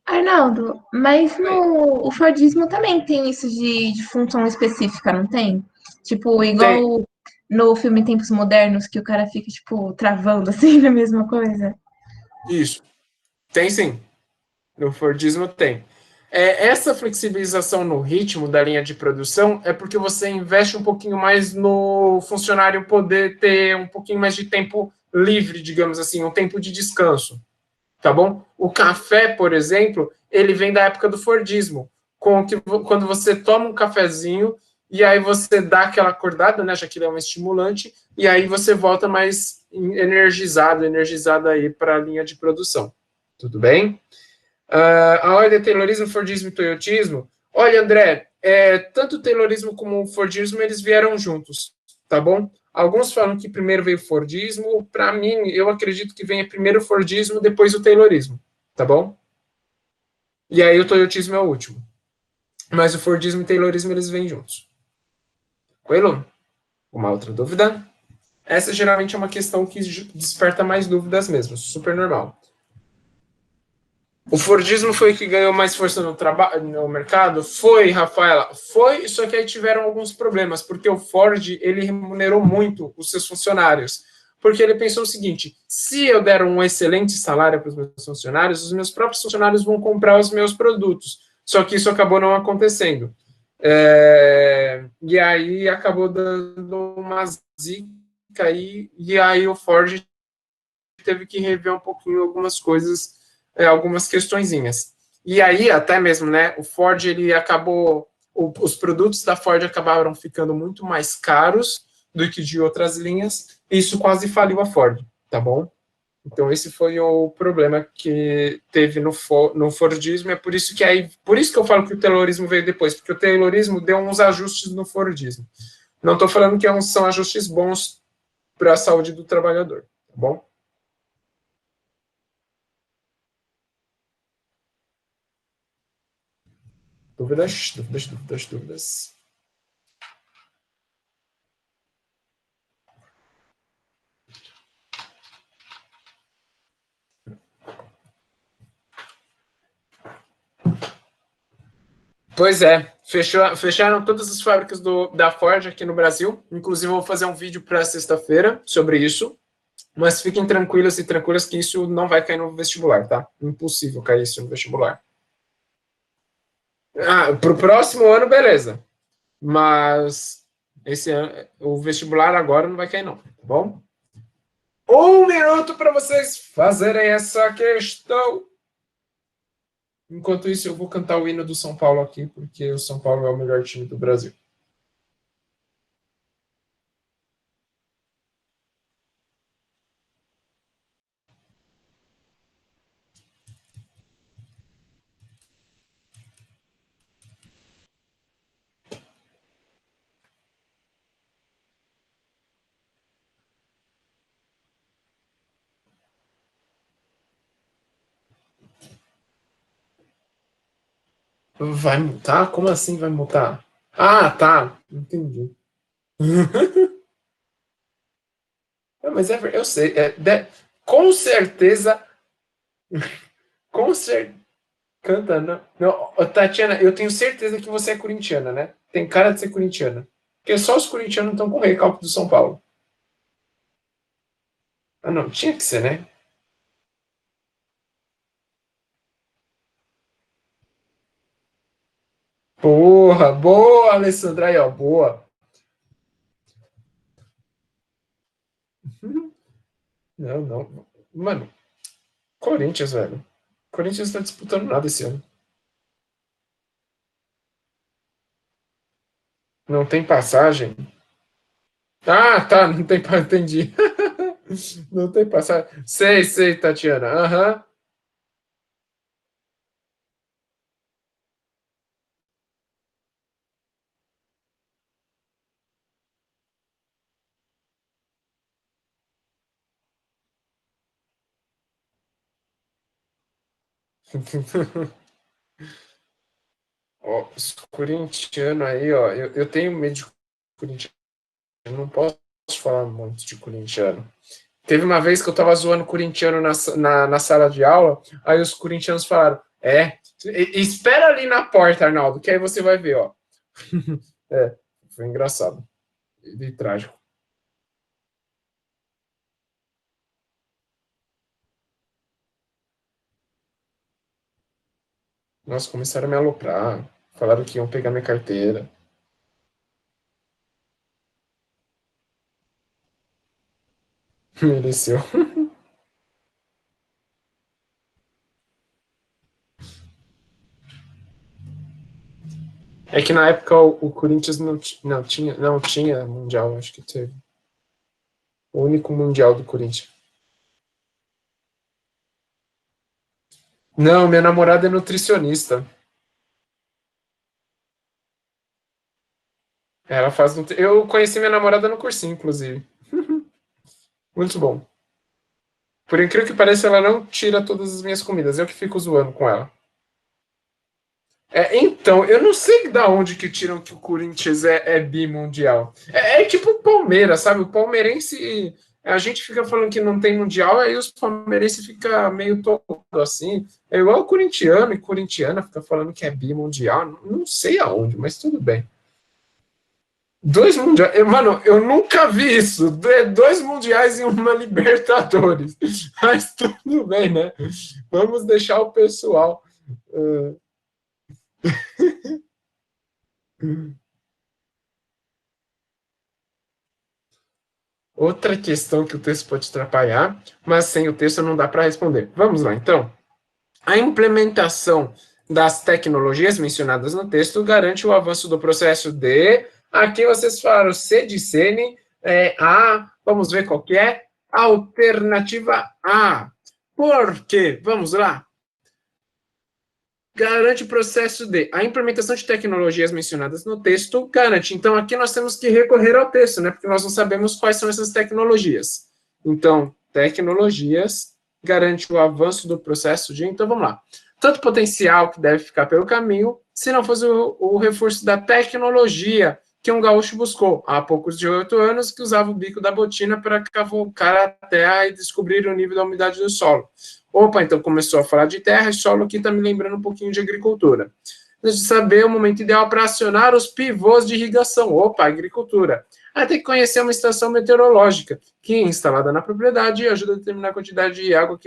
Arnaldo, mas o Fordismo também tem isso de função específica, não tem? Tipo, igual no filme Tempos Modernos, que o cara fica, tipo, travando assim na mesma coisa. Isso. Tem sim. No Fordismo tem. Essa flexibilização no ritmo da linha de produção é porque você investe um pouquinho mais no funcionário poder ter um pouquinho mais de tempo livre, digamos assim, um tempo de descanso, tá bom? O café, por exemplo, ele vem da época do Fordismo, quando você toma um cafezinho e aí você dá aquela acordada, né, já que ele é um estimulante, e aí você volta mais energizado aí para a linha de produção. Tudo bem? A ordem é Taylorismo, Fordismo e Toyotismo. Olha, André, tanto o Taylorismo como o Fordismo, eles vieram juntos, tá bom? Alguns falam que primeiro veio o Fordismo, para mim, eu acredito que venha primeiro o Fordismo, depois o Taylorismo, tá bom? E aí o Toyotismo é o último. Mas o Fordismo e o Taylorismo, eles vêm juntos. Tranquilo? Uma outra dúvida? Essa geralmente é uma questão que desperta mais dúvidas mesmo, super normal. O Fordismo foi que ganhou mais força no mercado? Foi, Rafaela, foi, só que aí tiveram alguns problemas, porque o Ford, ele remunerou muito os seus funcionários, porque ele pensou o seguinte, se eu der um excelente salário para os meus funcionários, os meus próprios funcionários vão comprar os meus produtos, só que isso acabou não acontecendo. E aí acabou dando uma zica aí, e aí o Ford teve que rever um pouquinho algumas coisas, algumas questõezinhas. E aí, até mesmo, né, o Ford, ele acabou, os produtos da Ford acabaram ficando muito mais caros do que de outras linhas, e isso quase faliu a Ford, tá bom? Então, esse foi o problema que teve no Fordismo, é por isso que eu falo que o Taylorismo veio depois, porque o Taylorismo deu uns ajustes no Fordismo. Não estou falando que são ajustes bons para a saúde do trabalhador, tá bom? Dúvidas. Pois é, fecharam todas as fábricas da Ford aqui no Brasil. Inclusive, eu vou fazer um vídeo para sexta-feira sobre isso. Mas fiquem tranquilos e tranquilas que isso não vai cair no vestibular, tá? Impossível cair isso no vestibular. Para o próximo ano, beleza. Mas esse ano, o vestibular agora não vai cair, não. Tá bom? 1 minuto para vocês fazerem essa questão. Enquanto isso, eu vou cantar o hino do São Paulo aqui, porque o São Paulo é o melhor time do Brasil. Vai mutar? Como assim vai mutar? Ah, tá. Entendi. Mas eu sei. Com certeza. Com certeza. Canta, não. Não. Tatiana, eu tenho certeza que você é corintiana, né? Tem cara de ser corintiana. Porque só os corintianos estão com o recalque do São Paulo. Ah, não. Tinha que ser, né? Porra, boa, Alessandra. Aí, ó, boa. Não, não. Mano, Corinthians, velho. Corinthians não tá disputando nada esse ano. Não tem passagem? Ah, tá. Não tem. Entendi. Não tem passagem. Sei, Tatiana. Aham. Ó, os corintianos aí, ó. Eu tenho medo de corintiano. Eu não posso falar muito de corintiano. Teve uma vez que eu tava zoando corintiano na sala de aula, aí os corintianos falaram: espera ali na porta, Arnaldo, que aí você vai ver, ó. Foi engraçado e trágico. Nossa, começaram a me aloprar. Falaram que iam pegar minha carteira. Mereceu. É que na época o Corinthians não tinha mundial, acho que teve. O único mundial do Corinthians. Não, minha namorada é nutricionista. Ela faz. Eu conheci minha namorada no cursinho, inclusive. Muito bom. Por incrível que pareça, ela não tira todas as minhas comidas. Eu que fico zoando com ela. Então, eu não sei da onde que tiram que o Corinthians é bimundial. É tipo o Palmeiras, sabe? O palmeirense A gente fica falando que não tem mundial, aí os palmeirenses ficam meio todo assim. É igual o corintiano e corintiana fica falando que é bimundial. Não sei aonde, mas tudo bem. 2 mundiais. Mano, eu nunca vi isso. 2 mundiais e uma Libertadores. Mas tudo bem, né? Vamos deixar o pessoal. Outra questão que o texto pode atrapalhar, mas sem o texto não dá para responder. Vamos lá, então. A implementação das tecnologias mencionadas no texto garante o avanço do processo de. Aqui vocês falaram C de Sene, A, vamos ver qual que é. Alternativa A. Por quê? Vamos lá. Garante o processo de. A implementação de tecnologias mencionadas no texto garante. Então, aqui nós temos que recorrer ao texto, né? Porque nós não sabemos quais são essas tecnologias. Então, tecnologias garante o avanço do processo de. Então, vamos lá. Tanto potencial que deve ficar pelo caminho, se não fosse o reforço da tecnologia que um gaúcho buscou há poucos de 8 anos, que usava o bico da botina para cavocar a terra e descobrir o nível da umidade do solo. Opa, então começou a falar de terra e solo, aqui está me lembrando um pouquinho de agricultura. De saber o momento ideal para acionar os pivôs de irrigação. Opa, agricultura. Aí tem que conhecer uma estação meteorológica, que é instalada na propriedade e ajuda a determinar a quantidade de água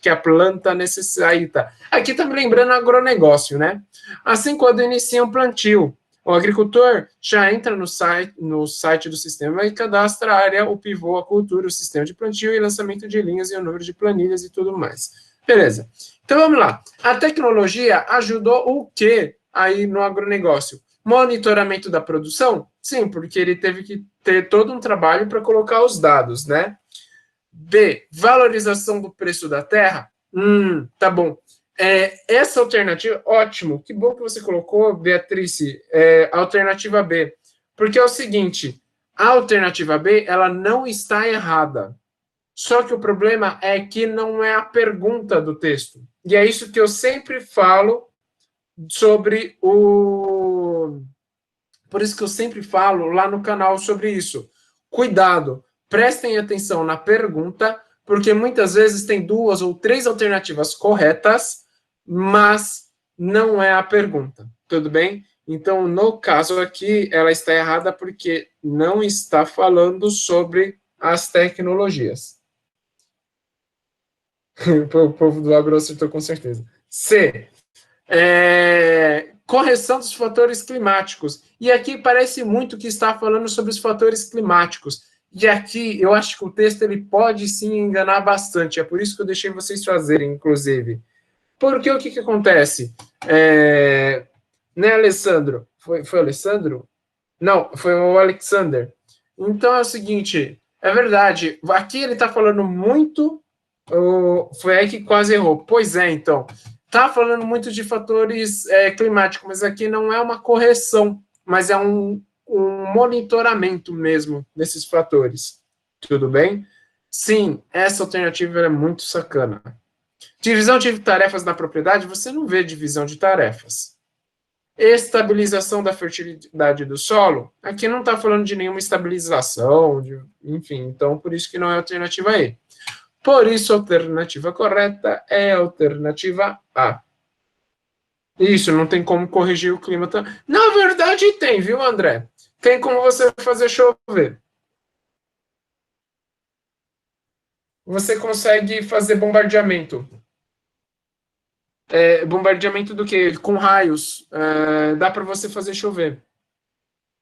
que a planta necessita. Aqui está me lembrando agronegócio, né? Assim, quando inicia um plantio, o agricultor já entra no site do sistema e cadastra a área, o pivô, a cultura, o sistema de plantio e lançamento de linhas e o número de planilhas e tudo mais. Beleza. Então, vamos lá. A tecnologia ajudou o quê aí no agronegócio? Monitoramento da produção? Sim, porque ele teve que ter todo um trabalho para colocar os dados, né? B, valorização do preço da terra? Tá bom. Essa alternativa, ótimo, que bom que você colocou, Beatrice, alternativa B, porque é o seguinte, a alternativa B, ela não está errada, só que o problema é que não é a pergunta do texto, e é isso que eu sempre falo sobre por isso que eu sempre falo lá no canal sobre isso, cuidado, prestem atenção na pergunta, porque muitas vezes tem 2 ou 3 alternativas corretas, mas não é a pergunta, tudo bem? Então, no caso aqui, ela está errada porque não está falando sobre as tecnologias. O povo do agro acertou com certeza. C. Correção dos fatores climáticos. E aqui parece muito que está falando sobre os fatores climáticos. E aqui eu acho que o texto ele pode sim enganar bastante. É por isso que eu deixei vocês fazerem, inclusive. Porque o que acontece? Né, Alessandro? Foi o Alessandro? Não, foi o Alexander. Então é o seguinte, é verdade. Aqui ele está falando muito. Foi aí que quase errou. Pois é, então. Está falando muito de fatores climáticos, mas aqui não é uma correção, mas é um monitoramento mesmo desses fatores. Tudo bem? Sim, essa alternativa é muito sacana. Divisão de tarefas na propriedade, você não vê divisão de tarefas. Estabilização da fertilidade do solo, aqui não está falando de nenhuma estabilização, enfim, então por isso que não é alternativa E. Por isso, a alternativa correta é a alternativa A. Isso, não tem como corrigir o clima. Na verdade, tem, viu, André? Tem como você fazer chover. Você consegue fazer bombardeamento. Bombardeamento do quê? Com raios. Dá para você fazer chover.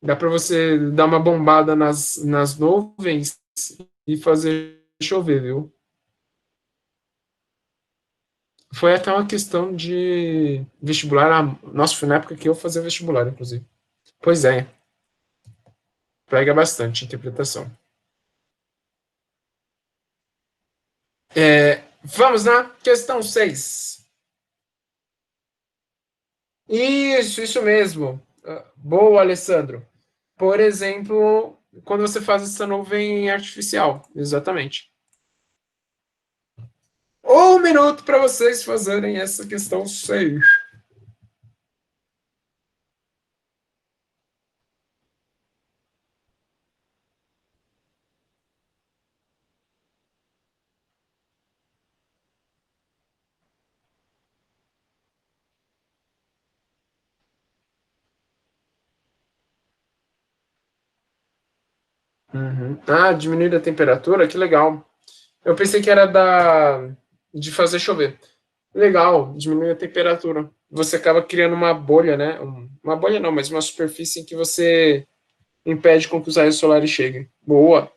Dá para você dar uma bombada nas nuvens e fazer chover, viu? Foi até uma questão de vestibular. Nossa, foi na época que eu fazia vestibular, inclusive. Pois é. Pega bastante interpretação. Vamos na questão 6. Isso mesmo. Boa, Alessandro. Por exemplo, quando você faz essa nuvem artificial. Exatamente. 1 minuto para vocês fazerem essa questão 6. Uhum. Ah, diminuir a temperatura? Que legal. Eu pensei que era de fazer chover. Legal, diminuir a temperatura. Você acaba criando uma bolha, né? Uma bolha não, mas uma superfície em que você impede com que os raios solares cheguem. Boa.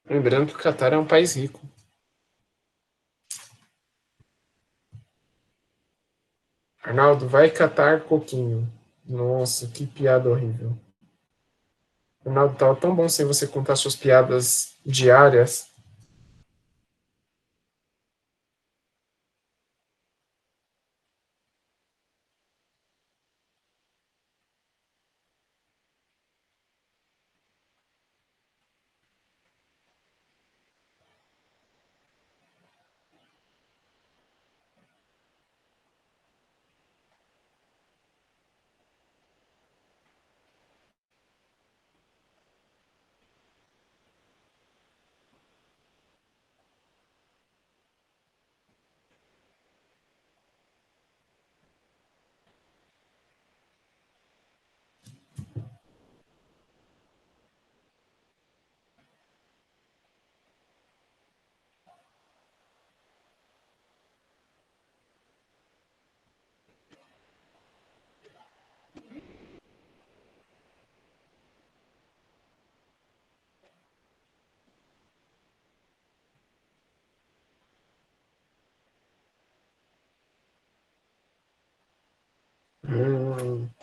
Lembrando que o Catar é um país rico. Arnaldo, vai catar coquinho. Nossa, que piada horrível. Arnaldo, tava tão bom sem você contar suas piadas diárias.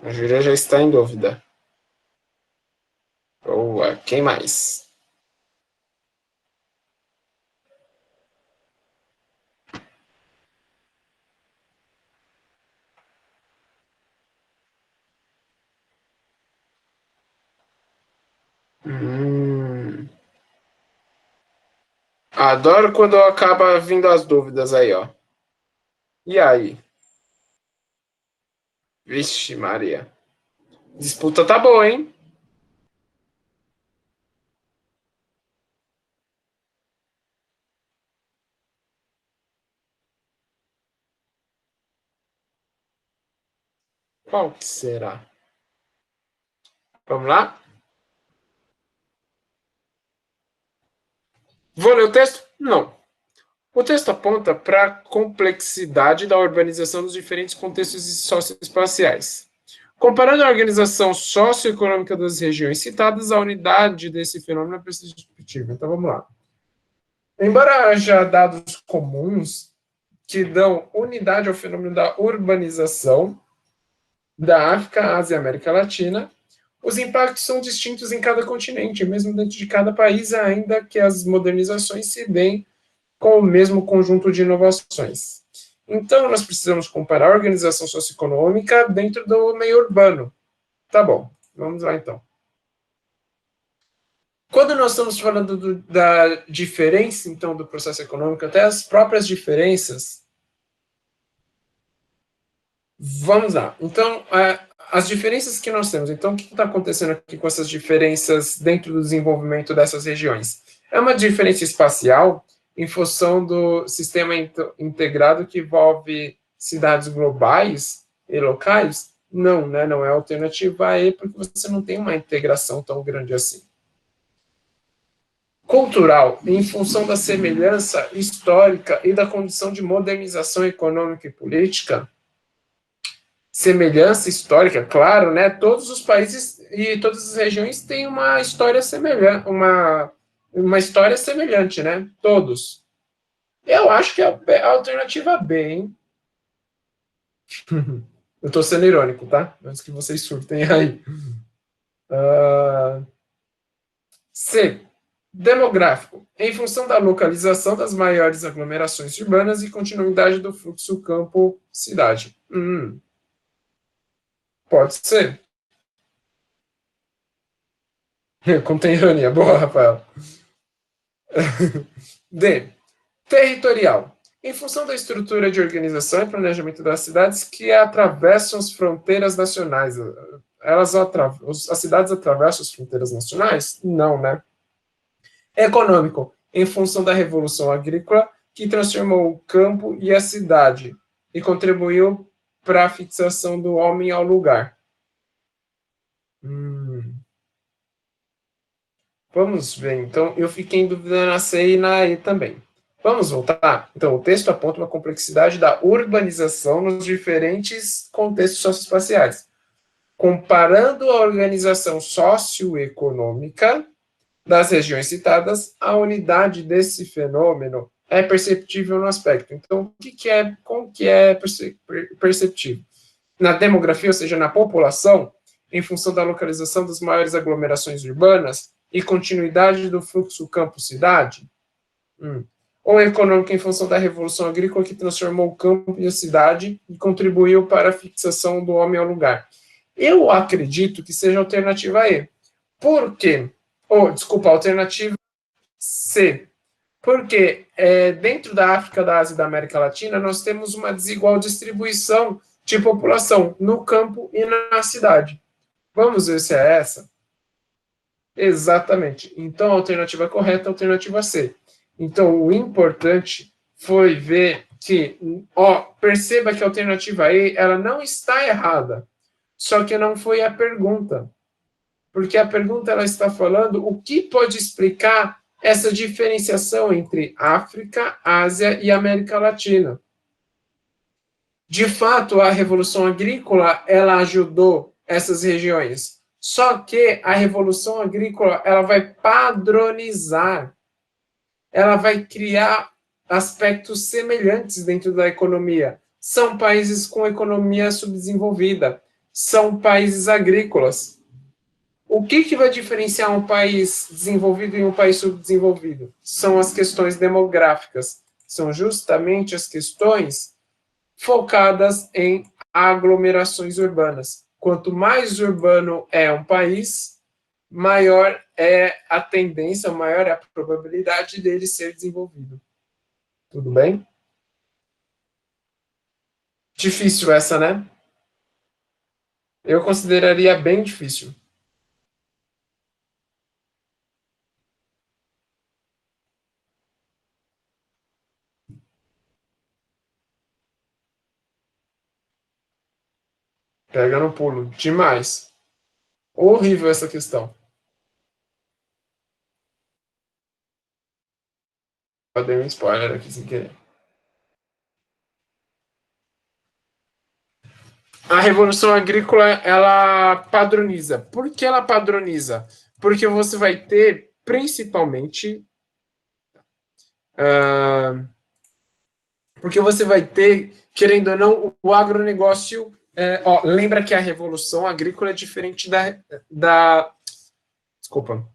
A Júlia já está em dúvida. Boa, quem mais? Adoro quando acaba vindo as dúvidas aí, ó. E aí? Vixe, Maria. Disputa tá boa, hein? Qual que será? Vamos lá? Vou ler o texto? Não. O texto aponta para a complexidade da urbanização dos diferentes contextos socioespaciais. Comparando a organização socioeconômica das regiões citadas, a unidade desse fenômeno é perceptível. Então, vamos lá. Embora haja dados comuns que dão unidade ao fenômeno da urbanização da África, Ásia e América Latina, os impactos são distintos em cada continente, mesmo dentro de cada país, ainda que as modernizações se deem com o mesmo conjunto de inovações. Então, nós precisamos comparar a organização socioeconômica dentro do meio urbano. Tá bom, vamos lá então. Quando nós estamos falando da diferença, então, do processo econômico, até as próprias diferenças. Vamos lá. Então, as diferenças que nós temos. Então, o que está acontecendo aqui com essas diferenças dentro do desenvolvimento dessas regiões? É uma diferença espacial em função do sistema integrado que envolve cidades globais e locais? Não, né? Não é alternativa a E, porque você não tem uma integração tão grande assim. Cultural, em função da semelhança histórica e da condição de modernização econômica e política. Semelhança histórica, claro, né? Todos os países e todas as regiões têm uma história semelhante, uma história semelhante, né? Todos. Eu acho que é a alternativa B, hein? Eu tô sendo irônico, tá? Antes que vocês surtem aí. C. Demográfico. Em função da localização das maiores aglomerações urbanas e continuidade do fluxo campo-cidade. Pode ser. Contém ironia. Boa, Rafael. D. Territorial. Em função da estrutura de organização e planejamento das cidades que atravessam as fronteiras nacionais. As cidades atravessam as fronteiras nacionais? Não, né? Econômico. Em função da revolução agrícola que transformou o campo e a cidade e contribuiu para a fixação do homem ao lugar. Vamos ver, então, eu fiquei em dúvida na C e na E também. Vamos voltar? Então, o texto aponta uma complexidade da urbanização nos diferentes contextos socioespaciais, comparando a organização socioeconômica das regiões citadas, a unidade desse fenômeno é perceptível no aspecto. Então, como que é perceptível? Na demografia, ou seja, na população, em função da localização das maiores aglomerações urbanas e continuidade do fluxo campo-cidade, ou econômica em função da revolução agrícola que transformou o campo e a cidade e contribuiu para a fixação do homem ao lugar. Eu acredito que seja a alternativa E. Por quê? Alternativa C. Porque dentro da África, da Ásia e da América Latina, nós temos uma desigual distribuição de população no campo e na cidade. Vamos ver se é essa? Exatamente. Então, a alternativa correta é a alternativa C. Então, o importante foi ver que, perceba que a alternativa E, ela não está errada, só que não foi a pergunta. Porque a pergunta, ela está falando o que pode explicar essa diferenciação entre África, Ásia e América Latina. De fato, a Revolução Agrícola, ela ajudou essas regiões. Só que a Revolução Agrícola, ela vai padronizar, ela vai criar aspectos semelhantes dentro da economia. São países com economia subdesenvolvida, são países agrícolas. O que vai diferenciar um país desenvolvido e um país subdesenvolvido? São as questões demográficas, são justamente as questões focadas em aglomerações urbanas. Quanto mais urbano é um país, maior é a tendência, maior é a probabilidade dele ser desenvolvido. Tudo bem? Difícil essa, né? Eu consideraria bem difícil. Pega no pulo. Demais. Horrível essa questão. Eu dei um spoiler aqui sem querer. A Revolução Agrícola, ela padroniza. Por que ela padroniza? Porque você vai ter, principalmente... porque você vai ter, querendo ou não, o agronegócio... lembra que a Revolução Agrícola é diferente da desculpa.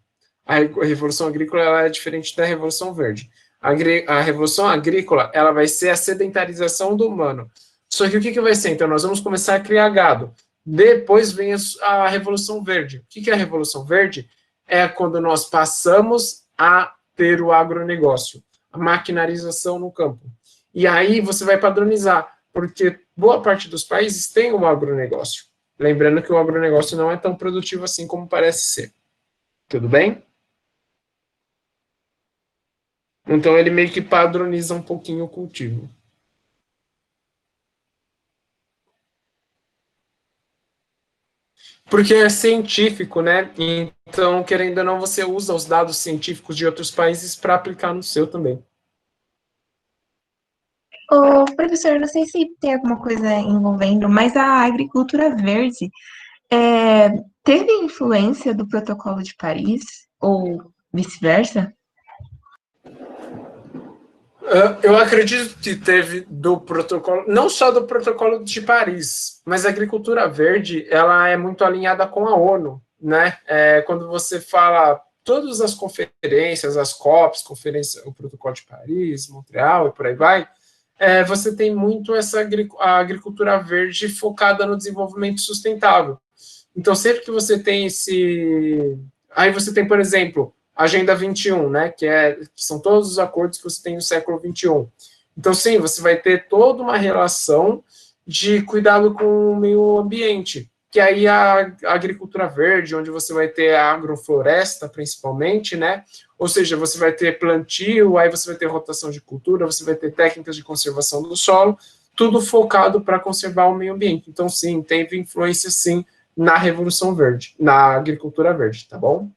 A Revolução Agrícola, ela é diferente da Revolução Verde. A Revolução Agrícola, ela vai ser a sedentarização do humano. Só que o que vai ser? Então, nós vamos começar a criar gado. Depois vem a Revolução Verde. O que é a Revolução Verde? É quando nós passamos a ter o agronegócio, a maquinarização no campo. E aí você vai padronizar, porque boa parte dos países tem um agronegócio. Lembrando que o agronegócio não é tão produtivo assim como parece ser. Tudo bem? Então, ele meio que padroniza um pouquinho o cultivo. Porque é científico, né? Então, querendo ou não, você usa os dados científicos de outros países para aplicar no seu também. Ô, professor, não sei se tem alguma coisa envolvendo, mas a agricultura verde teve influência do Protocolo de Paris ou vice-versa? Eu acredito que teve do protocolo, não só do Protocolo de Paris, mas a agricultura verde, ela é muito alinhada com a ONU, né? Quando você fala todas as conferências, as COPs, o Protocolo de Paris, Montreal e por aí vai, você tem muito a agricultura verde focada no desenvolvimento sustentável. Então, sempre que você tem aí você tem, por exemplo, a Agenda 21, né, que são todos os acordos que você tem no século 21. Então, sim, você vai ter toda uma relação de cuidado com o meio ambiente, que aí a agricultura verde, onde você vai ter a agrofloresta, principalmente, né, ou seja, você vai ter plantio, aí você vai ter rotação de cultura, você vai ter técnicas de conservação do solo, tudo focado para conservar o meio ambiente. Então, sim, teve influência, sim, na Revolução Verde, na agricultura verde, tá bom?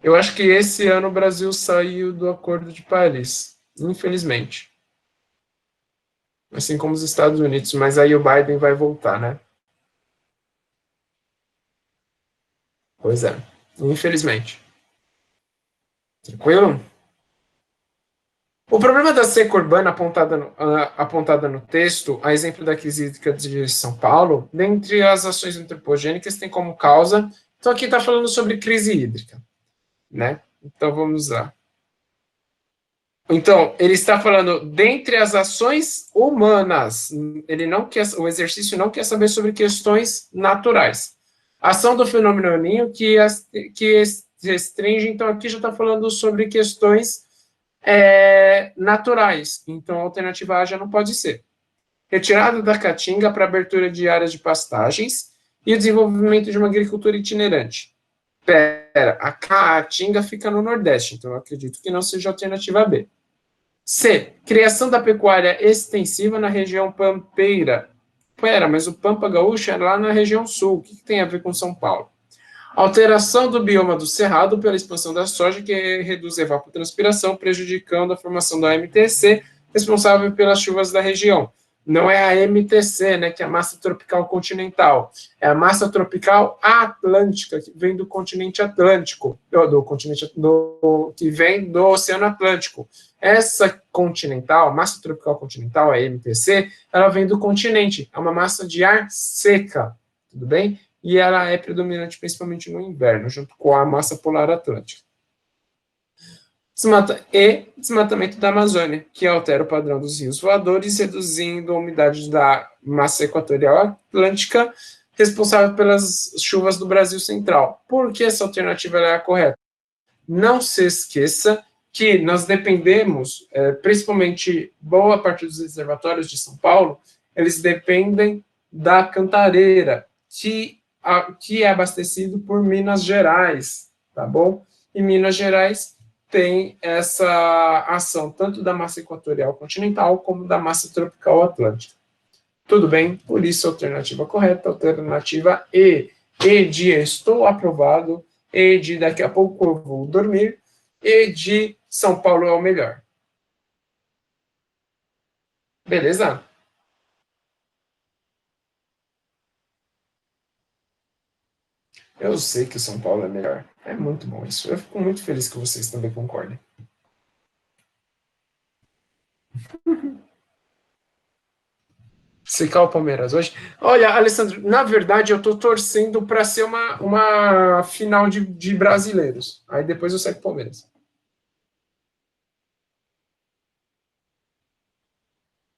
Eu acho que esse ano o Brasil saiu do Acordo de Paris, infelizmente. Assim como os Estados Unidos, mas aí o Biden vai voltar, né? Pois é, infelizmente. Tranquilo? O problema da seca urbana apontada no texto, a exemplo da crise hídrica de São Paulo, dentre as ações antropogênicas, tem como causa. Então, aqui está falando sobre crise hídrica, né? Então, vamos lá. Então, ele está falando dentre as ações humanas. Ele não quer, o exercício não quer saber sobre questões naturais. Ação do fenômeno El Niño que restringe, então aqui já está falando sobre questões naturais. Então, a alternativa A já não pode ser. Retirada da caatinga para abertura de áreas de pastagens e o desenvolvimento de uma agricultura itinerante. Pera, a caatinga fica no Nordeste, então eu acredito que não seja a alternativa B. C. Criação da pecuária extensiva na região pampeira. Pera, mas o Pampa Gaúcho é lá na região sul. O que tem a ver com São Paulo? Alteração do bioma do cerrado pela expansão da soja, que reduz a evapotranspiração, prejudicando a formação da MTC, responsável pelas chuvas da região. Não é a MTC, né, que é a massa tropical continental. É a massa tropical atlântica, que vem do continente Atlântico, que vem do Oceano Atlântico. Essa continental, massa tropical continental, a MTC, ela vem do continente, é uma massa de ar seca, tudo bem? E ela é predominante principalmente no inverno, junto com a massa polar atlântica. Desmatamento da Amazônia, que altera o padrão dos rios voadores, reduzindo a umidade da massa equatorial atlântica, responsável pelas chuvas do Brasil Central. Por que essa alternativa é a correta? Não se esqueça que nós dependemos, principalmente boa parte dos reservatórios de São Paulo, eles dependem da Cantareira, que é abastecido por Minas Gerais, tá bom? E Minas Gerais tem essa ação tanto da massa equatorial continental como da massa tropical atlântica. Tudo bem? Por isso, a alternativa correta, alternativa E. E de estou aprovado, E de daqui a pouco eu vou dormir, E de São Paulo é o melhor. Beleza? Eu sei que o São Paulo é melhor. É muito bom isso. Eu fico muito feliz que vocês também concordem. Secar o Palmeiras hoje. Olha, Alessandro, na verdade eu tô torcendo para ser uma final de brasileiros. Aí depois eu seco o Palmeiras.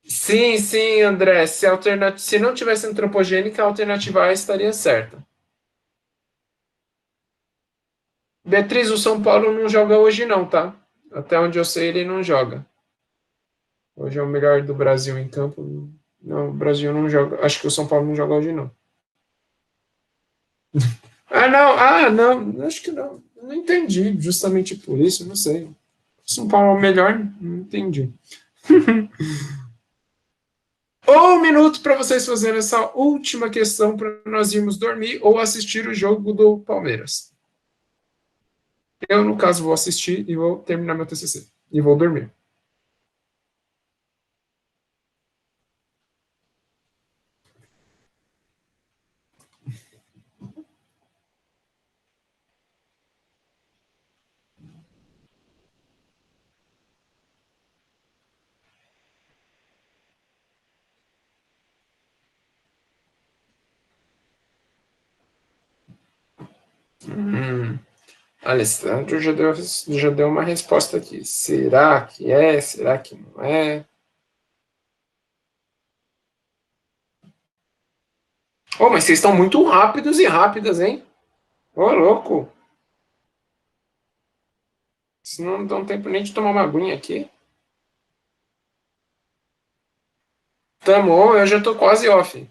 Sim, sim, André. Se não tivesse antropogênica, a alternativa A estaria certa. Beatriz, o São Paulo não joga hoje não, tá? Até onde eu sei, ele não joga. Hoje é o melhor do Brasil em campo. Não, o Brasil não joga. Acho que o São Paulo não joga hoje, não. Não. Acho que não. Não entendi. Justamente por isso, não sei. O São Paulo é o melhor? Não entendi. Um minuto para vocês fazerem essa última questão para nós irmos dormir ou assistir o jogo do Palmeiras. Eu, no caso, vou assistir e vou terminar meu TCC. E vou dormir. Alessandro já deu uma resposta aqui. Será que é? Será que não é? Oh, mas vocês estão muito rápidos e rápidas, hein? Ô, louco. Senão não dá tempo nem de tomar uma aguinha aqui. Tamo, eu já tô quase off.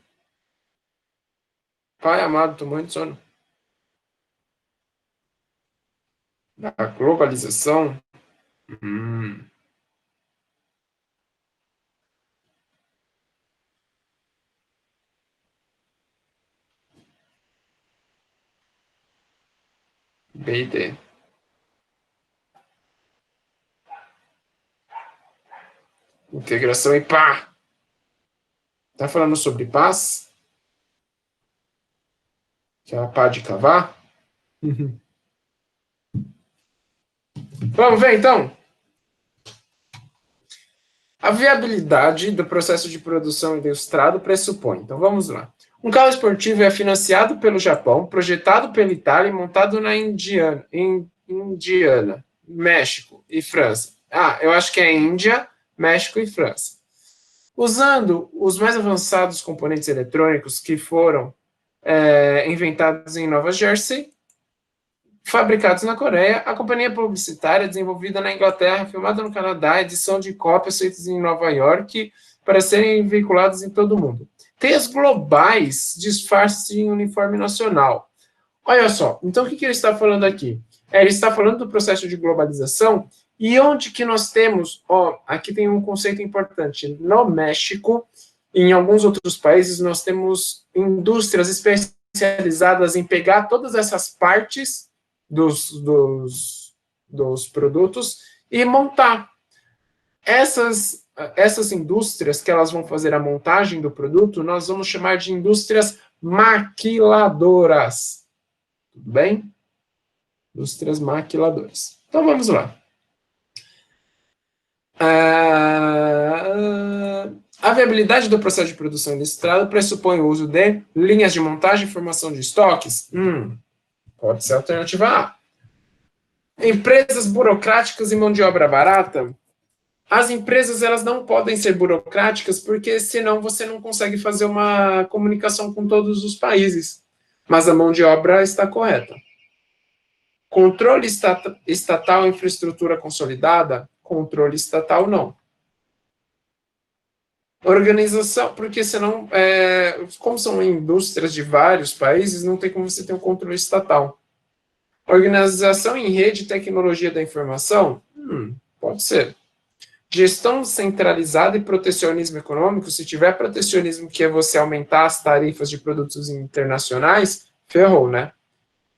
Pai amado, tô morrendo de sono. A globalização. Hum. B e D. Integração e pá. Tá falando sobre paz? Que é a pá de cavar? Vamos ver, então. A viabilidade do processo de produção industrial pressupõe. Então, vamos lá. Um carro esportivo é financiado pelo Japão, projetado pela Itália e montado na Indiana, México e França. Eu acho que é Índia, México e França. Usando os mais avançados componentes eletrônicos que foram inventados em Nova Jersey, fabricados na Coreia, a companhia publicitária desenvolvida na Inglaterra, filmada no Canadá, edição de cópias feitas em Nova York para serem veiculadas em todo o mundo. Teias globais disfarçam em uniforme nacional. Olha só, então o que ele está falando aqui? Ele está falando do processo de globalização e onde que nós temos, aqui tem um conceito importante, no México e em alguns outros países nós temos indústrias especializadas em pegar todas essas partes dos produtos e montar. Essas indústrias que elas vão fazer a montagem do produto, nós vamos chamar de indústrias maquiladoras. Tudo bem? Indústrias maquiladoras. Então, vamos lá. A viabilidade do processo de produção industrial pressupõe o uso de linhas de montagem e formação de estoques? Pode ser a alternativa A. Empresas burocráticas e mão de obra barata? As empresas, elas não podem ser burocráticas, porque senão você não consegue fazer uma comunicação com todos os países. Mas a mão de obra está correta. Controle estatal, infraestrutura consolidada? Controle estatal, não. Organização, porque senão, como são indústrias de vários países, não tem como você ter um controle estatal. Organização em rede e tecnologia da informação? Pode ser. Gestão centralizada e protecionismo econômico, se tiver protecionismo que é você aumentar as tarifas de produtos internacionais, ferrou, né?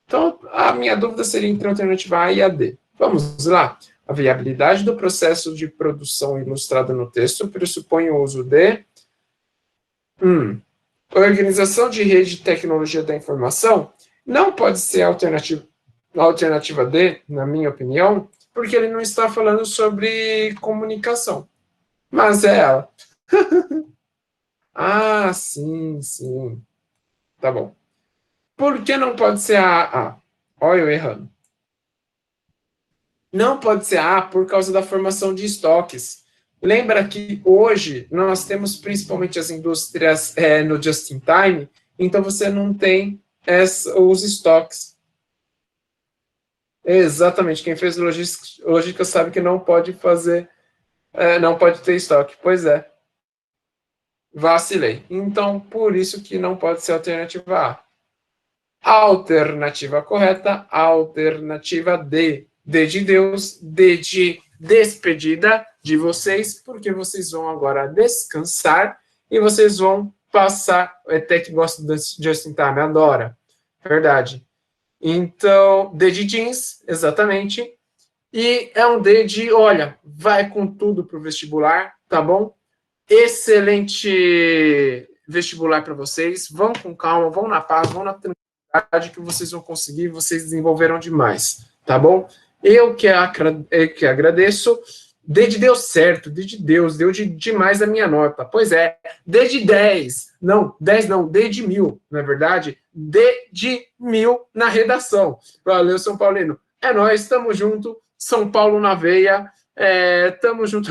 Então, a minha dúvida seria entre a alternativa A e a D. Vamos lá. A viabilidade do processo de produção ilustrado no texto pressupõe o uso de organização de rede e tecnologia da informação. Não pode ser a alternativa D, na minha opinião, porque ele não está falando sobre comunicação. Mas é ela. Sim. Tá bom. Por que não pode ser a A? Olha eu errando. Não pode ser A por causa da formação de estoques. Lembra que hoje nós temos principalmente as indústrias no just-in-time, então você não tem os estoques. Exatamente, quem fez logística sabe que não pode fazer, não pode ter estoque. Pois é. Vacilei. Então, por isso que não pode ser a alternativa A. Alternativa correta, alternativa D. D de Deus, D de despedida de vocês, porque vocês vão agora descansar e vocês vão passar, até que gosta do Just in Time, adora. Verdade. Então, D de jeans, exatamente. E é um D de, olha, vai com tudo para o vestibular, tá bom? Excelente vestibular para vocês. Vão com calma, vão na paz, vão na tranquilidade que vocês vão conseguir, vocês desenvolveram demais, tá bom? Eu que agradeço. D de deu certo, D de Deus, deu demais a minha nota. Pois é, D de 10. Não, 10 não, D de 1000, na verdade. D de 1000 na redação. Valeu, São Paulino. É nóis, tamo junto. São Paulo na veia. Tamo junto.